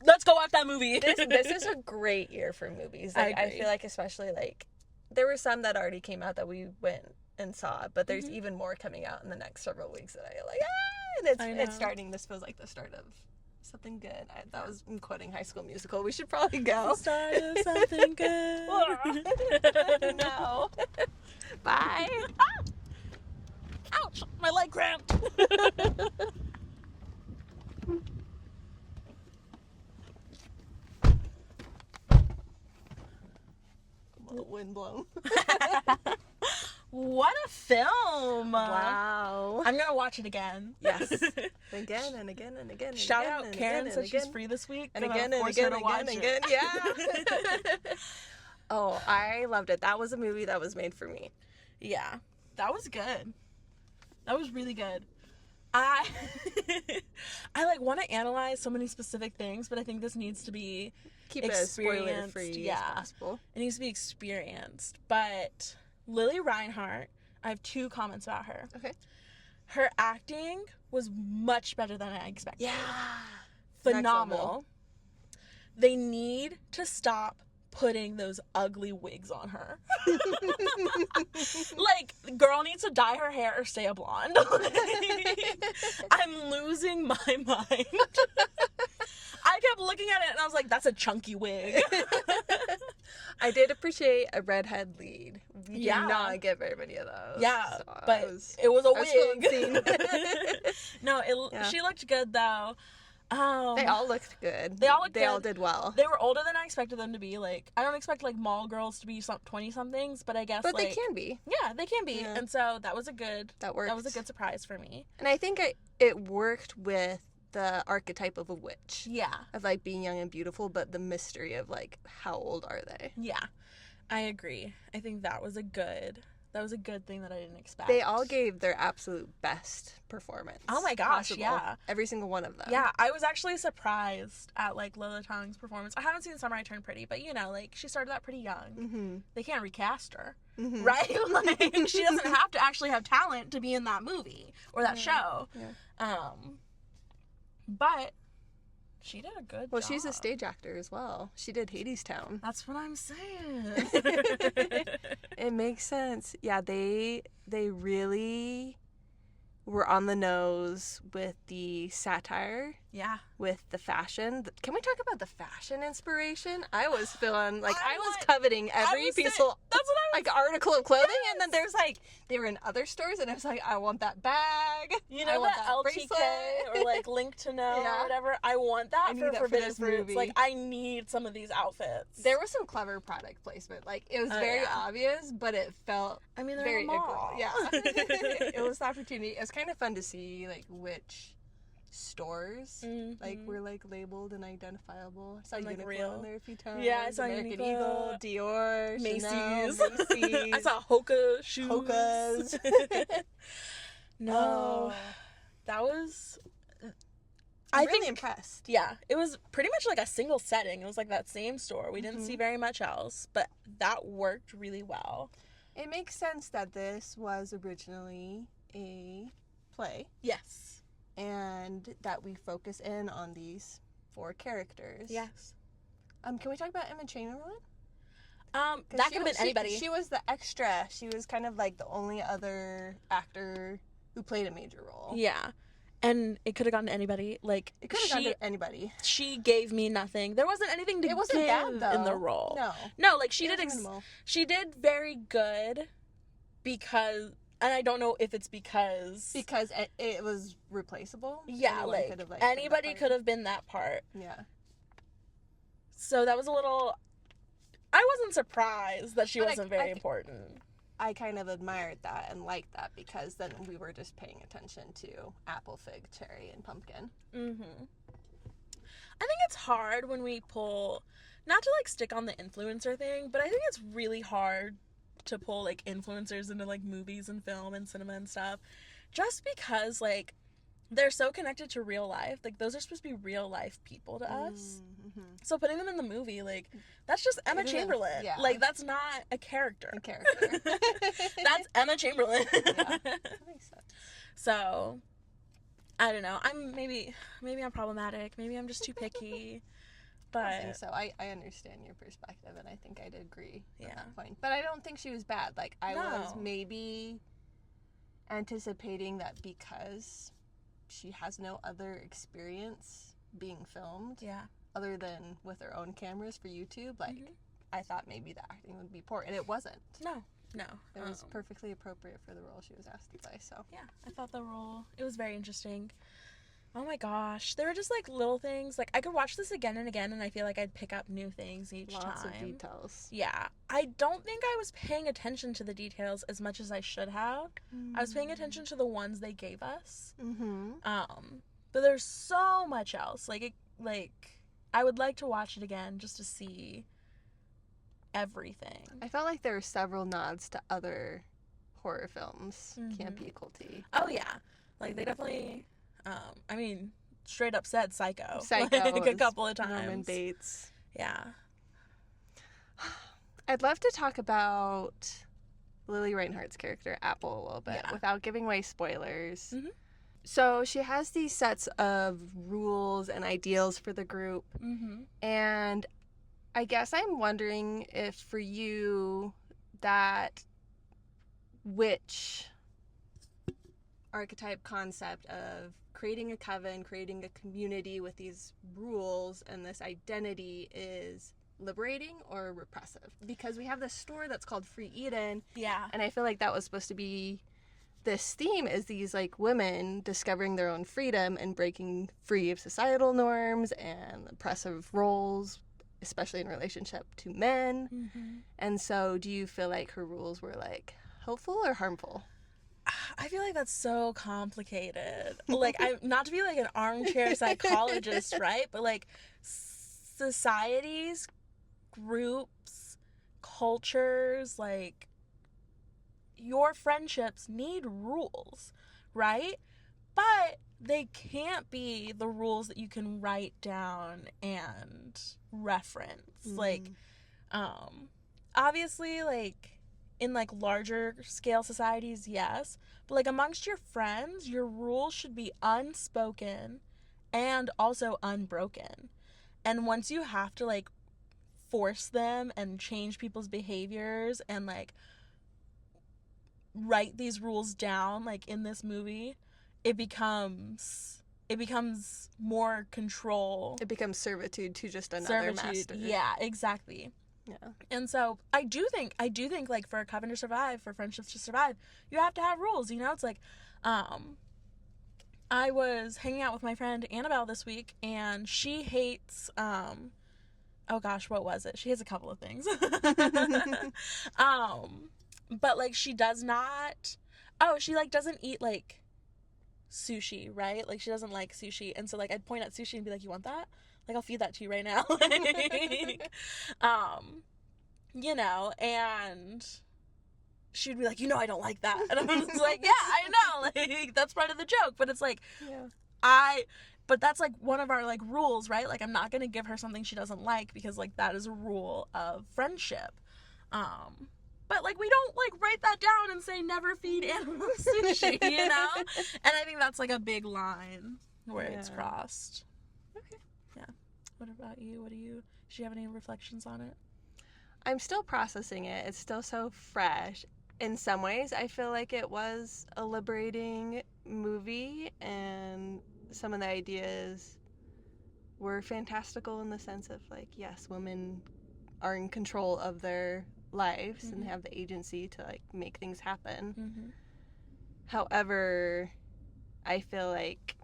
Let's go watch that movie. This is a great year for movies. Like, I feel like, especially like there were some that already came out that we went and saw, but there's even more coming out in the next several weeks that I like. And it's starting. This feels like the start of something good. I'm quoting High School Musical. We should probably go. The start of something good. No. Bye. Ouch! My leg cramped. Wind blown. What a film! Wow. I'm gonna watch it again. Yes. Again and again and again. Shout out Karen said she's free this week. And again and again and again. Yeah. Oh, I loved it. That was a movie that was made for me. Yeah. That was good. That was really good. I want to analyze so many specific things, but I think this needs to be keep it as spoiler free as possible. It needs to be experienced. But Lily Reinhart, I have 2 comments about her. Okay. Her acting was much better than I expected. Yeah. Phenomenal. They need to stop putting those ugly wigs on her. Like, the girl needs to dye her hair or stay a blonde. I'm losing my mind. I kept looking at it and I was like, that's a chunky wig. I did appreciate a redhead lead. We did not get very many of those. Yeah, so but it was a wig. No, she looked good though. They all looked good. They all did well. They were older than I expected them to be. Like, I don't expect like mall girls to be 20-somethings, but I guess they can be. Yeah, they can be. Yeah. And so that was a good surprise for me. And I think it worked with the archetype of a witch. Yeah. Of like being young and beautiful, but the mystery of like how old are they? Yeah. I agree. I think that was a good thing that I didn't expect. They all gave their absolute best performance. Oh my gosh, possible. Yeah. Every single one of them. Yeah, I was actually surprised at like Lila Tong's performance. I haven't seen Summer I Turned Pretty, but like she started out pretty young. Mm-hmm. They can't recast her, right? Like, she doesn't have to actually have talent to be in that movie or that show. Yeah. But she did a good job. Well, she's a stage actor as well. She did Hadestown. That's what I'm saying. It makes sense. Yeah, they really were on the nose with the satire. Yeah. With the fashion. Can we talk about the fashion inspiration? I was feeling like I was coveting every piece of article of clothing, and then there's like they were in other stores, and I was like, I want that bag. You know, that LTK or like Link to Know or whatever. I want that for Forbidden Fruits. Like, I need some of these outfits. There was some clever product placement. Like, it was very obvious, but it felt very agreeable. Yeah. It was the opportunity. It was kind of fun to see like which stores like were like labeled and identifiable. I saw Uniqlo in there a few times. Yeah, I saw American Uniqlo, Eagle, Dior, Macy's. Macy's. I saw Hoka shoes. Hokas. No, that was. I'm really impressed. Yeah, it was pretty much like a single setting. It was like that same store. We didn't see very much else, but that worked really well. It makes sense that this was originally a play. Yes. And that we focus in on these 4 characters. Yes. Can we talk about Emma Chamberlain? That could have been anybody. She was the extra. She was kind of like the only other actor who played a major role. Yeah. And it could have gone to anybody. Like, it could have gone to anybody. She gave me nothing. There wasn't anything to give bad, though. In the role. No, like she did very good because. And I don't know if it's because it was replaceable. Yeah, anybody could have been that part. Yeah. So that was a little. I wasn't surprised that she wasn't very important. I kind of admired that and liked that because then we were just paying attention to apple, fig, cherry, and pumpkin. I think it's hard when we pull, not to, like, stick on the influencer thing, but I think it's really hard to pull, like, influencers into, like, movies and film and cinema and stuff, just because, like, they're so connected to real life. Like, those are supposed to be real life people to us. Mm-hmm. So putting them in the movie, like, that's just Emma Chamberlain. Yeah. Like, that's not a character. That's Emma Chamberlain. Yeah, that makes sense. So, I don't know. Maybe I'm problematic. Maybe I'm just too picky. But I think so. I understand your perspective, and I think I'd agree on Yeah. that point. But I don't think she was bad. Like, I was No. maybe anticipating that because she has no other experience being filmed yeah. other than with her own cameras for YouTube, like, Mhm. I thought maybe the acting would be poor, and it wasn't. No. It was perfectly appropriate for the role she was asked to play, so. Yeah, I thought the role, it was very interesting. Oh my gosh. There were just, like, little things. Like, I could watch this again and again, and I feel like I'd pick up new things each time. Lots of details. Yeah. I don't think I was paying attention to the details as much as I should have. I was paying attention to the ones they gave us. Mm-hmm. But there's so much else. Like, I would like to watch it again just to see everything. I felt like there were several nods to other horror films, campy, culty. Oh, yeah. Like, they definitely, I mean, straight up said Psycho. Psycho. Like, a couple of times. Norman Bates. Yeah. I'd love to talk about Lily Reinhardt's character, Apple, a little bit, Yeah. without giving away spoilers. Mhm. So she has these sets of rules and ideals for the group, and I guess I'm wondering if for you that witch archetype concept of creating a coven, creating a community with these rules and this identity is liberating or repressive. Because we have this store that's called Free Eden, Yeah. and I feel like that was supposed to be this theme, is these, like, women discovering their own freedom and breaking free of societal norms and oppressive roles, especially in relationship to men. And so do you feel like her rules were, like, helpful or harmful? I feel like that's so complicated. Like, I'm not to be like an armchair psychologist, right? But, like, societies, groups, cultures, like, your friendships need rules, right? But they can't be the rules that you can write down and reference. Like, obviously, like, in, like, larger scale societies, yes. But, like, amongst your friends, your rules should be unspoken and also unbroken. And once you have to, like, force them and change people's behaviors and, like, write these rules down, like, in this movie, it becomes more control. It becomes servitude to just another master. Yeah, exactly. Yeah. And so I do think like, for a coven to survive, for friendships to survive, you have to have rules, you know? It's like, I was hanging out with my friend Annabelle this week, and she hates, oh gosh, what was it? She hates a couple of things. But, like, she does not, she, like, doesn't eat, like, sushi, right? Like, she doesn't like sushi. And so, like, I'd point at sushi and be like, you want that? Like, I'll feed that to you right now. Like, you know, and she'd be like, you know, I don't like that. And I'm just like, yeah, I know. Like, that's part of the joke. But it's like, but that's, like, one of our, like, rules, right? Like, I'm not going to give her something she doesn't like because, like, that is a rule of friendship. But, like, we don't, like, write that down and say never feed animals sushi, you know? And I think that's, like, a big line where it's crossed. Okay. Yeah. What about you? Do you have any reflections on it? I'm still processing it. It's still so fresh. In some ways, I feel like it was a liberating movie, and some of the ideas were fantastical in the sense of, like, yes, women are in control of their lives and have the agency to, like, make things happen. However, I feel like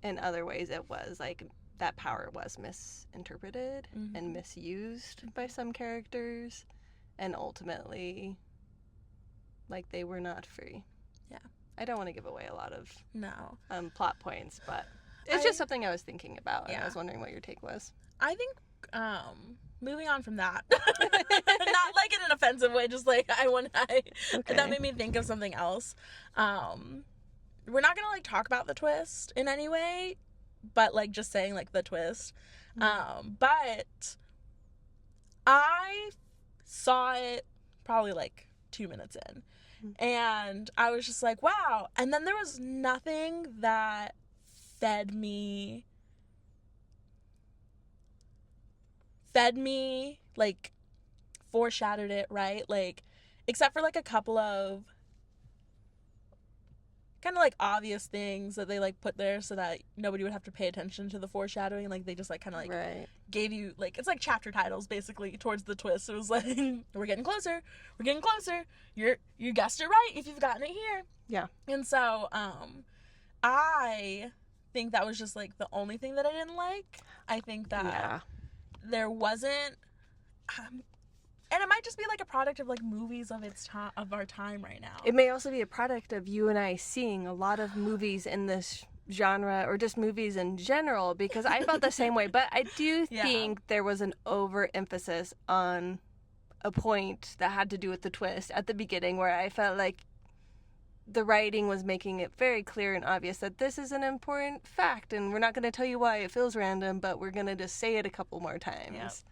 in other ways it was, like, that power was misinterpreted and misused by some characters, and ultimately, like, they were not free. Yeah. I don't want to give away a lot of No. plot points, but It's just something I was thinking about, and Yeah. I was wondering what your take was. I think, moving on from that, not like in an offensive way, just like Okay. that made me think of something else. We're not gonna like talk about the twist in any way, but like just saying like the twist. But I saw it probably like 2 minutes in, and I was just like, wow. And then there was nothing that fed me, like, foreshadowed it, right? Like, except for like a couple of kind of like obvious things that they like put there so that nobody would have to pay attention to the foreshadowing. Like, they just like kind of like Right. gave you, like, it's like chapter titles basically towards the twist. It was like, we're getting closer, you guessed it right if you've gotten it here. Yeah. And so I think that was just like the only thing that I didn't like. I think that there wasn't, and it might just be like a product of like movies of our time right now. It may also be a product of you and I seeing a lot of movies in this genre, or just movies in general, because I felt the same way. But I do think there was an overemphasis on a point that had to do with the twist at the beginning, where I felt like the writing was making it very clear and obvious that this is an important fact, and we're not going to tell you why it feels random, but we're going to just say it a couple more times.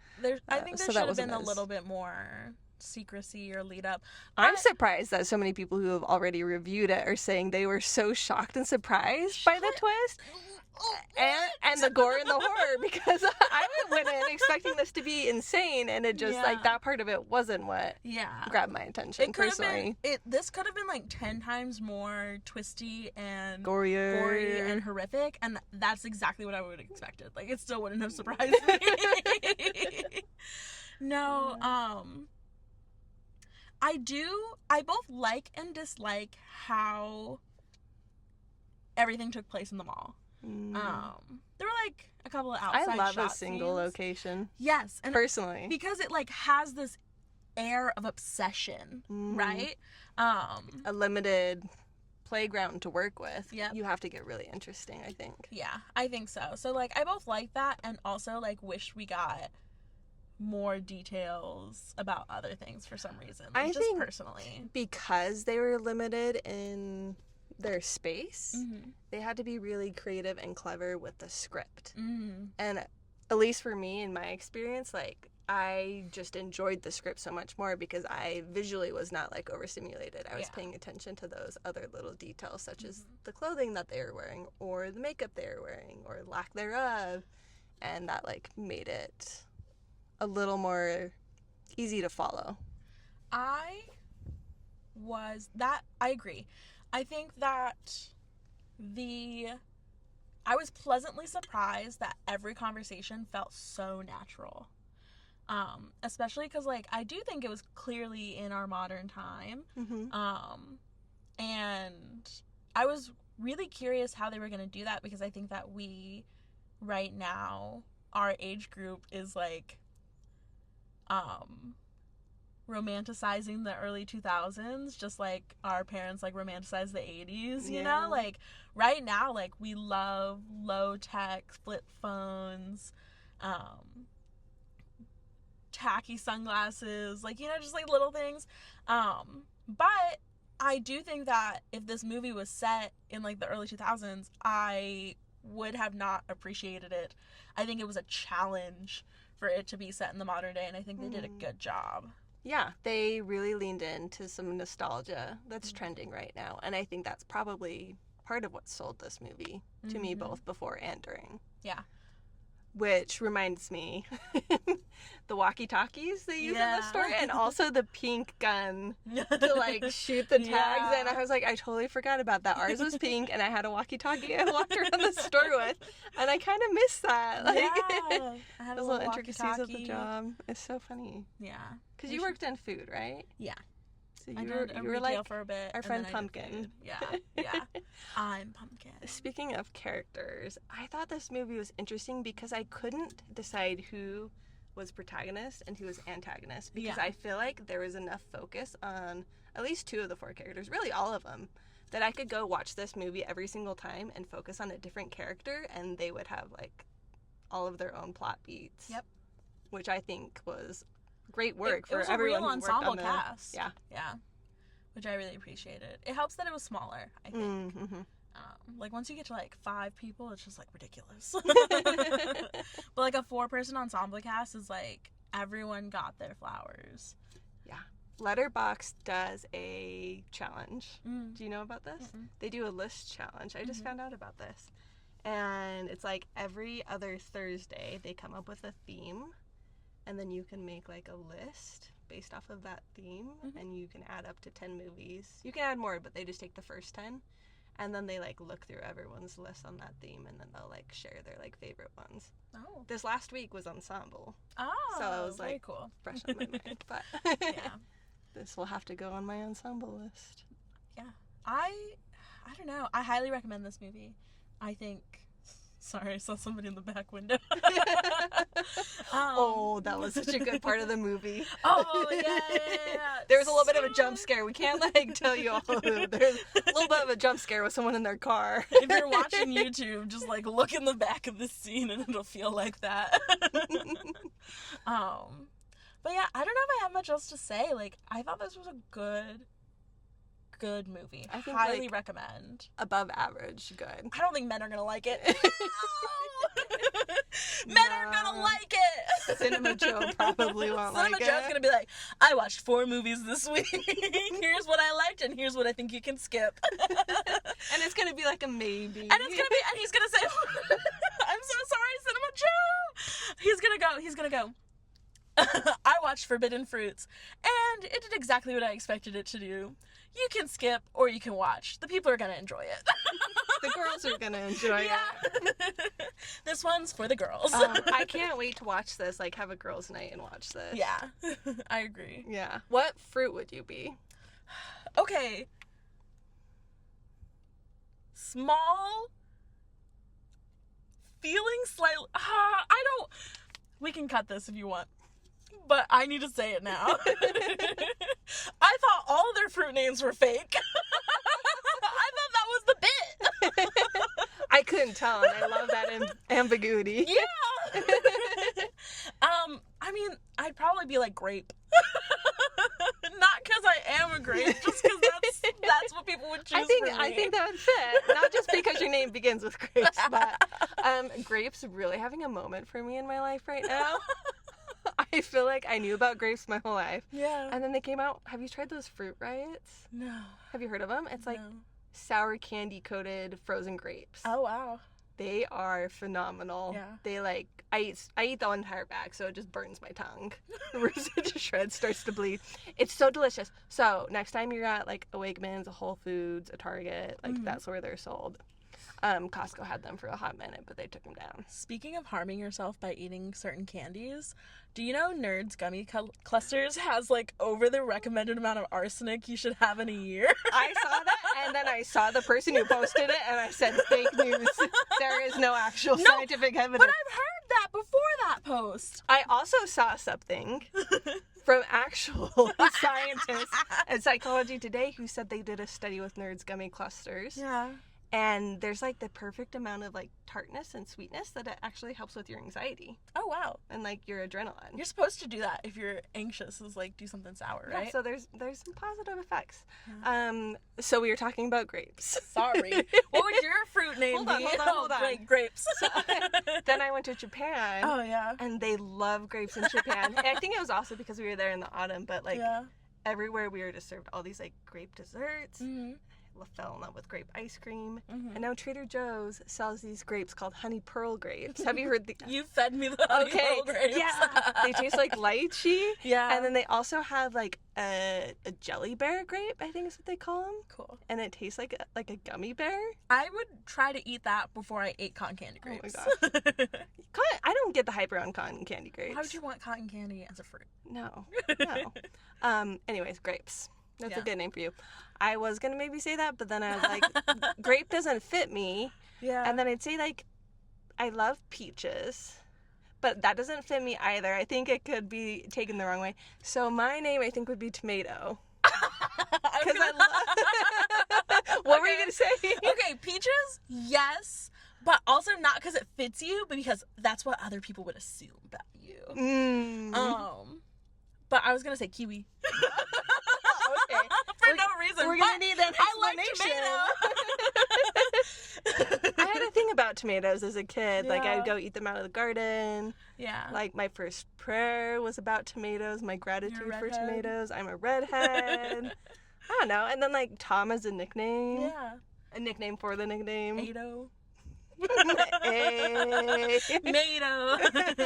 I think there should have been a little bit more secrecy or lead up. I'm surprised that so many people who have already reviewed it are saying they were so shocked and surprised by the twist and the gore and the horror, because I went in expecting this to be insane, and it just like that part of it wasn't what grabbed my attention personally. This could have been like 10 times more twisty and gory and horrific, and that's exactly what I would have expected. Like, it still wouldn't have surprised me. No, I both like and dislike how everything took place in the mall. There were like a couple of outside I love shot a single scenes. location. Yes, and personally, because it like has this air of obsession, right? A limited playground to work with. Yep. You have to get really interesting, I think. Yeah, I think so. So like I both like that, and also like wish we got more details about other things for some reason. Like, I think personally, because they were limited in their space, they had to be really creative and clever with the script. And at least for me, in my experience, like, I just enjoyed the script so much more because I visually was not like overstimulated. I was paying attention to those other little details, such as the clothing that they were wearing, or the makeup they were wearing, or lack thereof, and that like made it a little more easy to follow. I agree. I think that I was pleasantly surprised that every conversation felt so natural. Especially because, like, I do think it was clearly in our modern time. And I was really curious how they were going to do that, because I think that right now, our age group is, like, romanticizing the early 2000s, just like our parents like romanticized the 80s, you know? Like, right now, like, we love low-tech flip phones, tacky sunglasses, like, you know, just like little things. But I do think that if this movie was set in like the early 2000s, I would have not appreciated it. I think it was a challenge for it to be set in the modern day, and I think they did a good job. Yeah, they really leaned into some nostalgia that's trending right now, and I think that's probably part of what sold this movie to me, both before and during. Yeah. Which reminds me, the walkie-talkies they use in the story, and also the pink gun to like shoot the tags. And I was like, I totally forgot about that. Ours was pink, and I had a walkie-talkie I walked around the store with, and I kind of missed that. Like, I had those little intricacies of the job. It's so funny. Yeah. Because you worked in food, right? Yeah. So you were like for a bit, our friend Pumpkin. Yeah. I'm Pumpkin. Speaking of characters, I thought this movie was interesting because I couldn't decide who was protagonist and who was antagonist, because I feel like there was enough focus on at least two of the four characters, really all of them, that I could go watch this movie every single time and focus on a different character, and they would have, like, all of their own plot beats. Yep. Which I think was great work It was for everyone a real who worked ensemble on the cast. Yeah. Yeah. Which I really appreciated. It helps that it was smaller, I think. Mm-hmm. Like, once you get to, like, 5 people, it's just, like, ridiculous. But, like, a 4-person ensemble cast is, like, everyone got their flowers. Yeah. Letterboxd does a challenge. Do you know about this? Mm-mm. They do a list challenge. I just found out about this. And it's, like, every other Thursday, they come up with a theme. And then you can make, like, a list based off of that theme. And you can add up to 10 movies. You can add more, but they just take the first 10. And then they, like, look through everyone's list on that theme. And then they'll, like, share their, like, favorite ones. Oh. This last week was ensemble. Oh, so it was, very like, cool. Fresh on my mind. But Yeah. this will have to go on my ensemble list. Yeah. I don't know. I highly recommend this movie. I think... Sorry, I saw somebody in the back window. Oh, that was such a good part of the movie. Oh, yeah. There was a little bit of a jump scare. We can't, like, tell you all of it. There's a little bit of a jump scare with someone in their car. If you're watching YouTube, just, like, look in the back of the scene and it'll feel like that. But yeah, I don't know if I have much else to say. Like, I thought this was a good movie. I think, highly like, recommend. Above average good. I don't think men are gonna like it. Men aren't gonna like it. Cinema Joe probably won't Cinema like Joe's it. gonna be like, I watched 4 movies this week. Here's what I liked, and here's what I think you can skip. And it's gonna be like a maybe. And he's gonna say, I'm so sorry, Cinema Joe. He's gonna go. I watched Forbidden Fruits, and it did exactly what I expected it to do. You can skip, or you can watch. The people are gonna enjoy it. The girls are gonna enjoy it. This one's for the girls. I can't wait to watch this, like, have a girls' night and watch this. Yeah, I agree. Yeah. What fruit would you be? Okay. Small. Feeling slightly... We can cut this if you want. But I need to say it now. I thought all their fruit names were fake. I thought that was the bit. I couldn't tell, and I love that ambiguity. Yeah. I mean, I'd probably be like grape. Not because I am a grape, just because that's what people would choose I think that would fit. Not just because your name begins with grapes, but grapes really having a moment for me in my life right now. I feel like I knew about grapes my whole life. Yeah. And then they came out. Have you tried those fruit riots? No. Have you heard of them? It's like No. sour candy coated frozen grapes. Oh, wow. They are phenomenal. Yeah. They, like, I eat the entire bag, so it just burns my tongue. Rips it to shreds, starts to bleed. It's so delicious. So next time you're at, like, a Wegmans, a Whole Foods, a Target, like, that's where they're sold. Costco had them for a hot minute, but they took them down. Speaking of harming yourself by eating certain candies, do you know Nerds Gummy Clusters has, like, over the recommended amount of arsenic you should have in a year? I saw that, and then I saw the person who posted it, and I said, fake news. There is no actual scientific evidence. But I've heard that before that post. I also saw something from actual scientists at Psychology Today who said they did a study with Nerds Gummy Clusters. Yeah. And there's, like, the perfect amount of, like, tartness and sweetness that it actually helps with your anxiety Oh, wow. and, like, your adrenaline. You're supposed to do that if you're anxious, is, like, do something sour, right? Yeah, so there's some positive effects. So we were talking about grapes. Sorry. What would your fruit name Hold be? on. Oh, great, grapes. Then I went to Japan. Oh, yeah. And they love grapes in Japan. And I think it was also because we were there in the autumn, but, like, Yeah. everywhere we were just served all these, like, grape desserts. Mm-hmm. Fell in love with grape ice cream. Mm-hmm. And now Trader Joe's sells these grapes called honey pearl grapes. Have you heard the... You fed me the honey pearl grapes. Yeah. They taste like lychee. Yeah. And then they also have, like, a jelly bear grape, I think is what they call them. Cool. And it tastes like a gummy bear. I would try to eat that before I ate cotton candy grapes. Oh my gosh. I don't get the hype around cotton candy grapes. How would you want cotton candy as a fruit? No. Anyways, grapes. That's Yeah. a good name for you. I was going to maybe say that, but then I was like, grape doesn't fit me. Yeah. And then I'd say, like, I love peaches, but that doesn't fit me either. I think it could be taken the wrong way. So my name, I think, would be tomato. I because I love... What were you going to say? Okay, peaches, yes, but also not because it fits you, but because that's what other people would assume about you. But I was going to say kiwi. Okay. For no reason. We're going to need an explanation. I had a thing about tomatoes as a kid. Like, I'd go eat them out of the garden. Yeah. Like, my first prayer was about tomatoes, my gratitude for tomatoes. I'm a redhead. I don't know. And then, like, Tom as a nickname. Yeah. A nickname for the nickname. Ado. Hey. Tomato.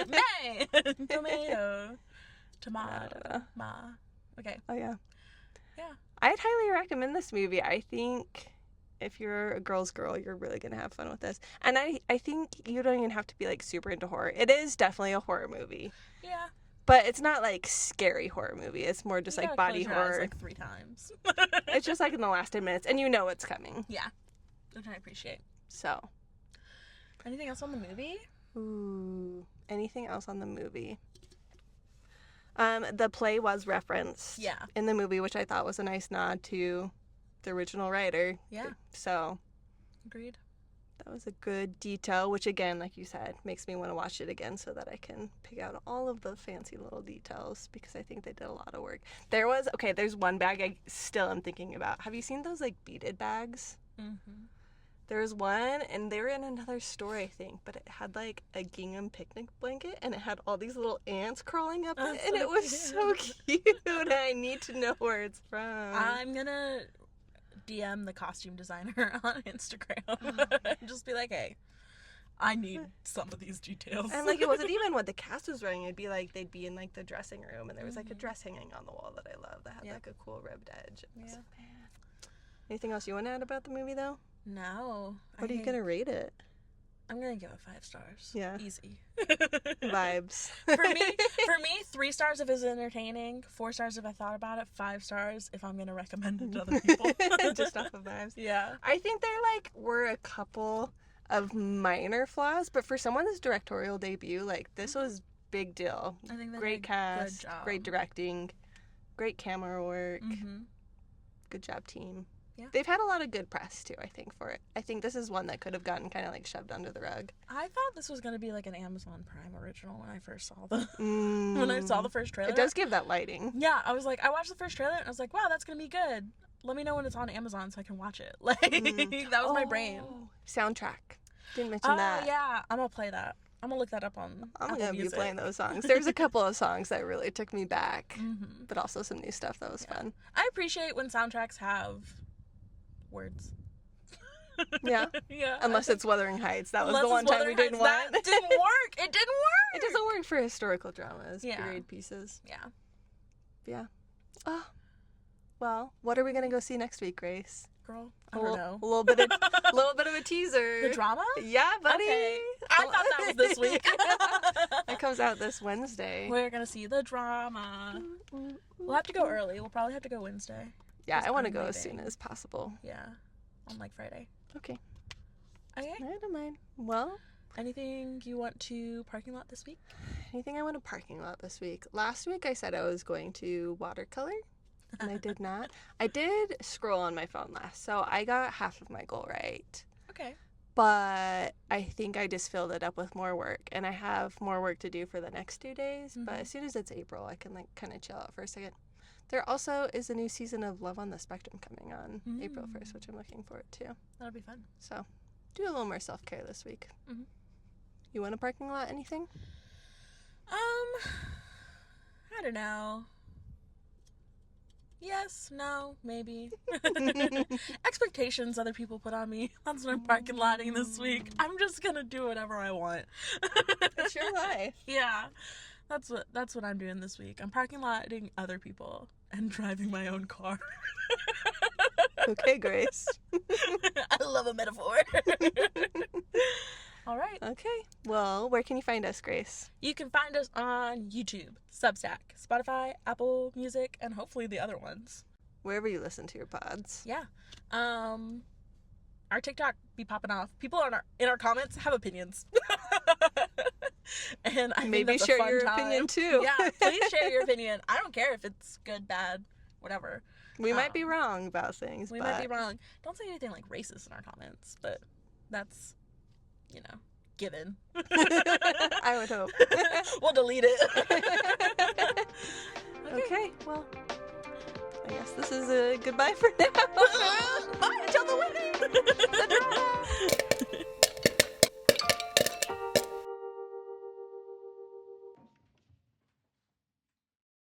May. Tomato. Tomato. Ma. Okay. Oh, yeah. Yeah. I'd highly recommend this movie. I think if you're a girl's girl, you're really going to have fun with this. And I think you don't even have to be, like, super into horror. It is definitely a horror movie. Yeah. But it's not, like, scary horror movie. It's more just, like, body horror. Eyes, like 3 times. It's just, like, in the last 10 minutes. And you know it's coming. Yeah. Which I appreciate. So. Anything else on the movie? Ooh. Anything else on the movie? The play was referenced in the movie, which I thought was a nice nod to the original writer. Yeah. So. Agreed. That was a good detail, which again, like you said, makes me want to watch it again so that I can pick out all of the fancy little details because I think they did a lot of work. There's one bag I still am thinking about. Have you seen those, like, beaded bags? Mm-hmm. There was one, and they were in another store, I think, but it had, like, a gingham picnic blanket, and it had all these little ants crawling up it, and it was so cute. I need to know where it's from. I'm gonna DM the costume designer on Instagram and just be like, hey, I need some of these details. And, like, it wasn't even what the cast was wearing. It'd be, like, they'd be in, like, the dressing room, and there was, like, a dress hanging on the wall that I love that had, like, a cool ribbed edge. It was like, man. Anything else you want to add about the movie, though? No. What are you going to rate it? I'm going to give it 5 stars. Yeah. Easy. Vibes. For me, 3 stars if it's entertaining, 4 stars if I thought about it, 5 stars if I'm going to recommend it to other people. Just off of vibes. Yeah. I think there, like, were a couple of minor flaws, but for someone's directorial debut, like, this was big deal. I think they great did cast, good job. great directing, great camera work, good job team. Yeah. They've had a lot of good press, too, I think, for it. I think this is one that could have gotten kind of, like, shoved under the rug. I thought this was going to be, like, an Amazon Prime original when I first saw when I saw the first trailer. It does give that lighting. Yeah, I was like, I watched the first trailer, and I was like, wow, that's going to be good. Let me know when it's on Amazon so I can watch it. Like, that was my brain. Soundtrack. Didn't mention that. Oh, yeah. I'm going to play that. I'm going to look that up on I'm going to be playing those songs. There's a couple of songs that really took me back, but also some new stuff that was fun. I appreciate when soundtracks have words. Yeah. Yeah. Unless it's Wuthering Heights. That was the one time we didn't want. That didn't work. It didn't work. It doesn't work for historical dramas, period pieces. Yeah. Yeah. Oh. Well, what are we going to go see next week, Grace? Girl, I don't know. A little bit of a teaser. The drama? Yeah, buddy. Okay. I thought that was this week. It comes out this Wednesday. We're going to see the drama. We'll have to go early. We'll probably have to go Wednesday. Yeah, I want to go as soon as possible. Yeah. On, like, Friday. Okay. Okay. I don't mind. Well. Anything you want to parking lot this week? Anything I want to parking lot this week? Last week I said I was going to watercolor. And I did not. I did scroll on my phone last, so I got half of my goal right. Okay. But I think I just filled it up with more work, and I have more work to do for the next 2 days. But as soon as it's April, I can, like, kind of chill out for a second. There also is a new season of Love on the Spectrum coming on April 1st, which I'm looking forward to. That'll be fun. So, do a little more self-care this week. You want a parking lot anything? I don't know. Yes, no, maybe. Expectations other people put on me. That's what I'm parking lotting this week. I'm just gonna do whatever I want. It's your life. Yeah. That's what I'm doing this week. I'm parking lotting other people and driving my own car. Okay, Grace. I love a metaphor. All right. Okay. Well, where can you find us, Grace? You can find us on YouTube, Substack, Spotify, Apple Music, and hopefully the other ones. Wherever you listen to your pods. Yeah. Our TikTok be popping off. People in our comments have opinions. And I maybe think that's share a fun your time. opinion too. Yeah, please share your opinion. I don't care if it's good, bad, whatever. We might be wrong about things. We might be wrong. Don't say anything like racist in our comments, but that's, you know, given. I would hope. We'll delete it. Okay, well, I guess this is a goodbye for now. Bye, until the wedding.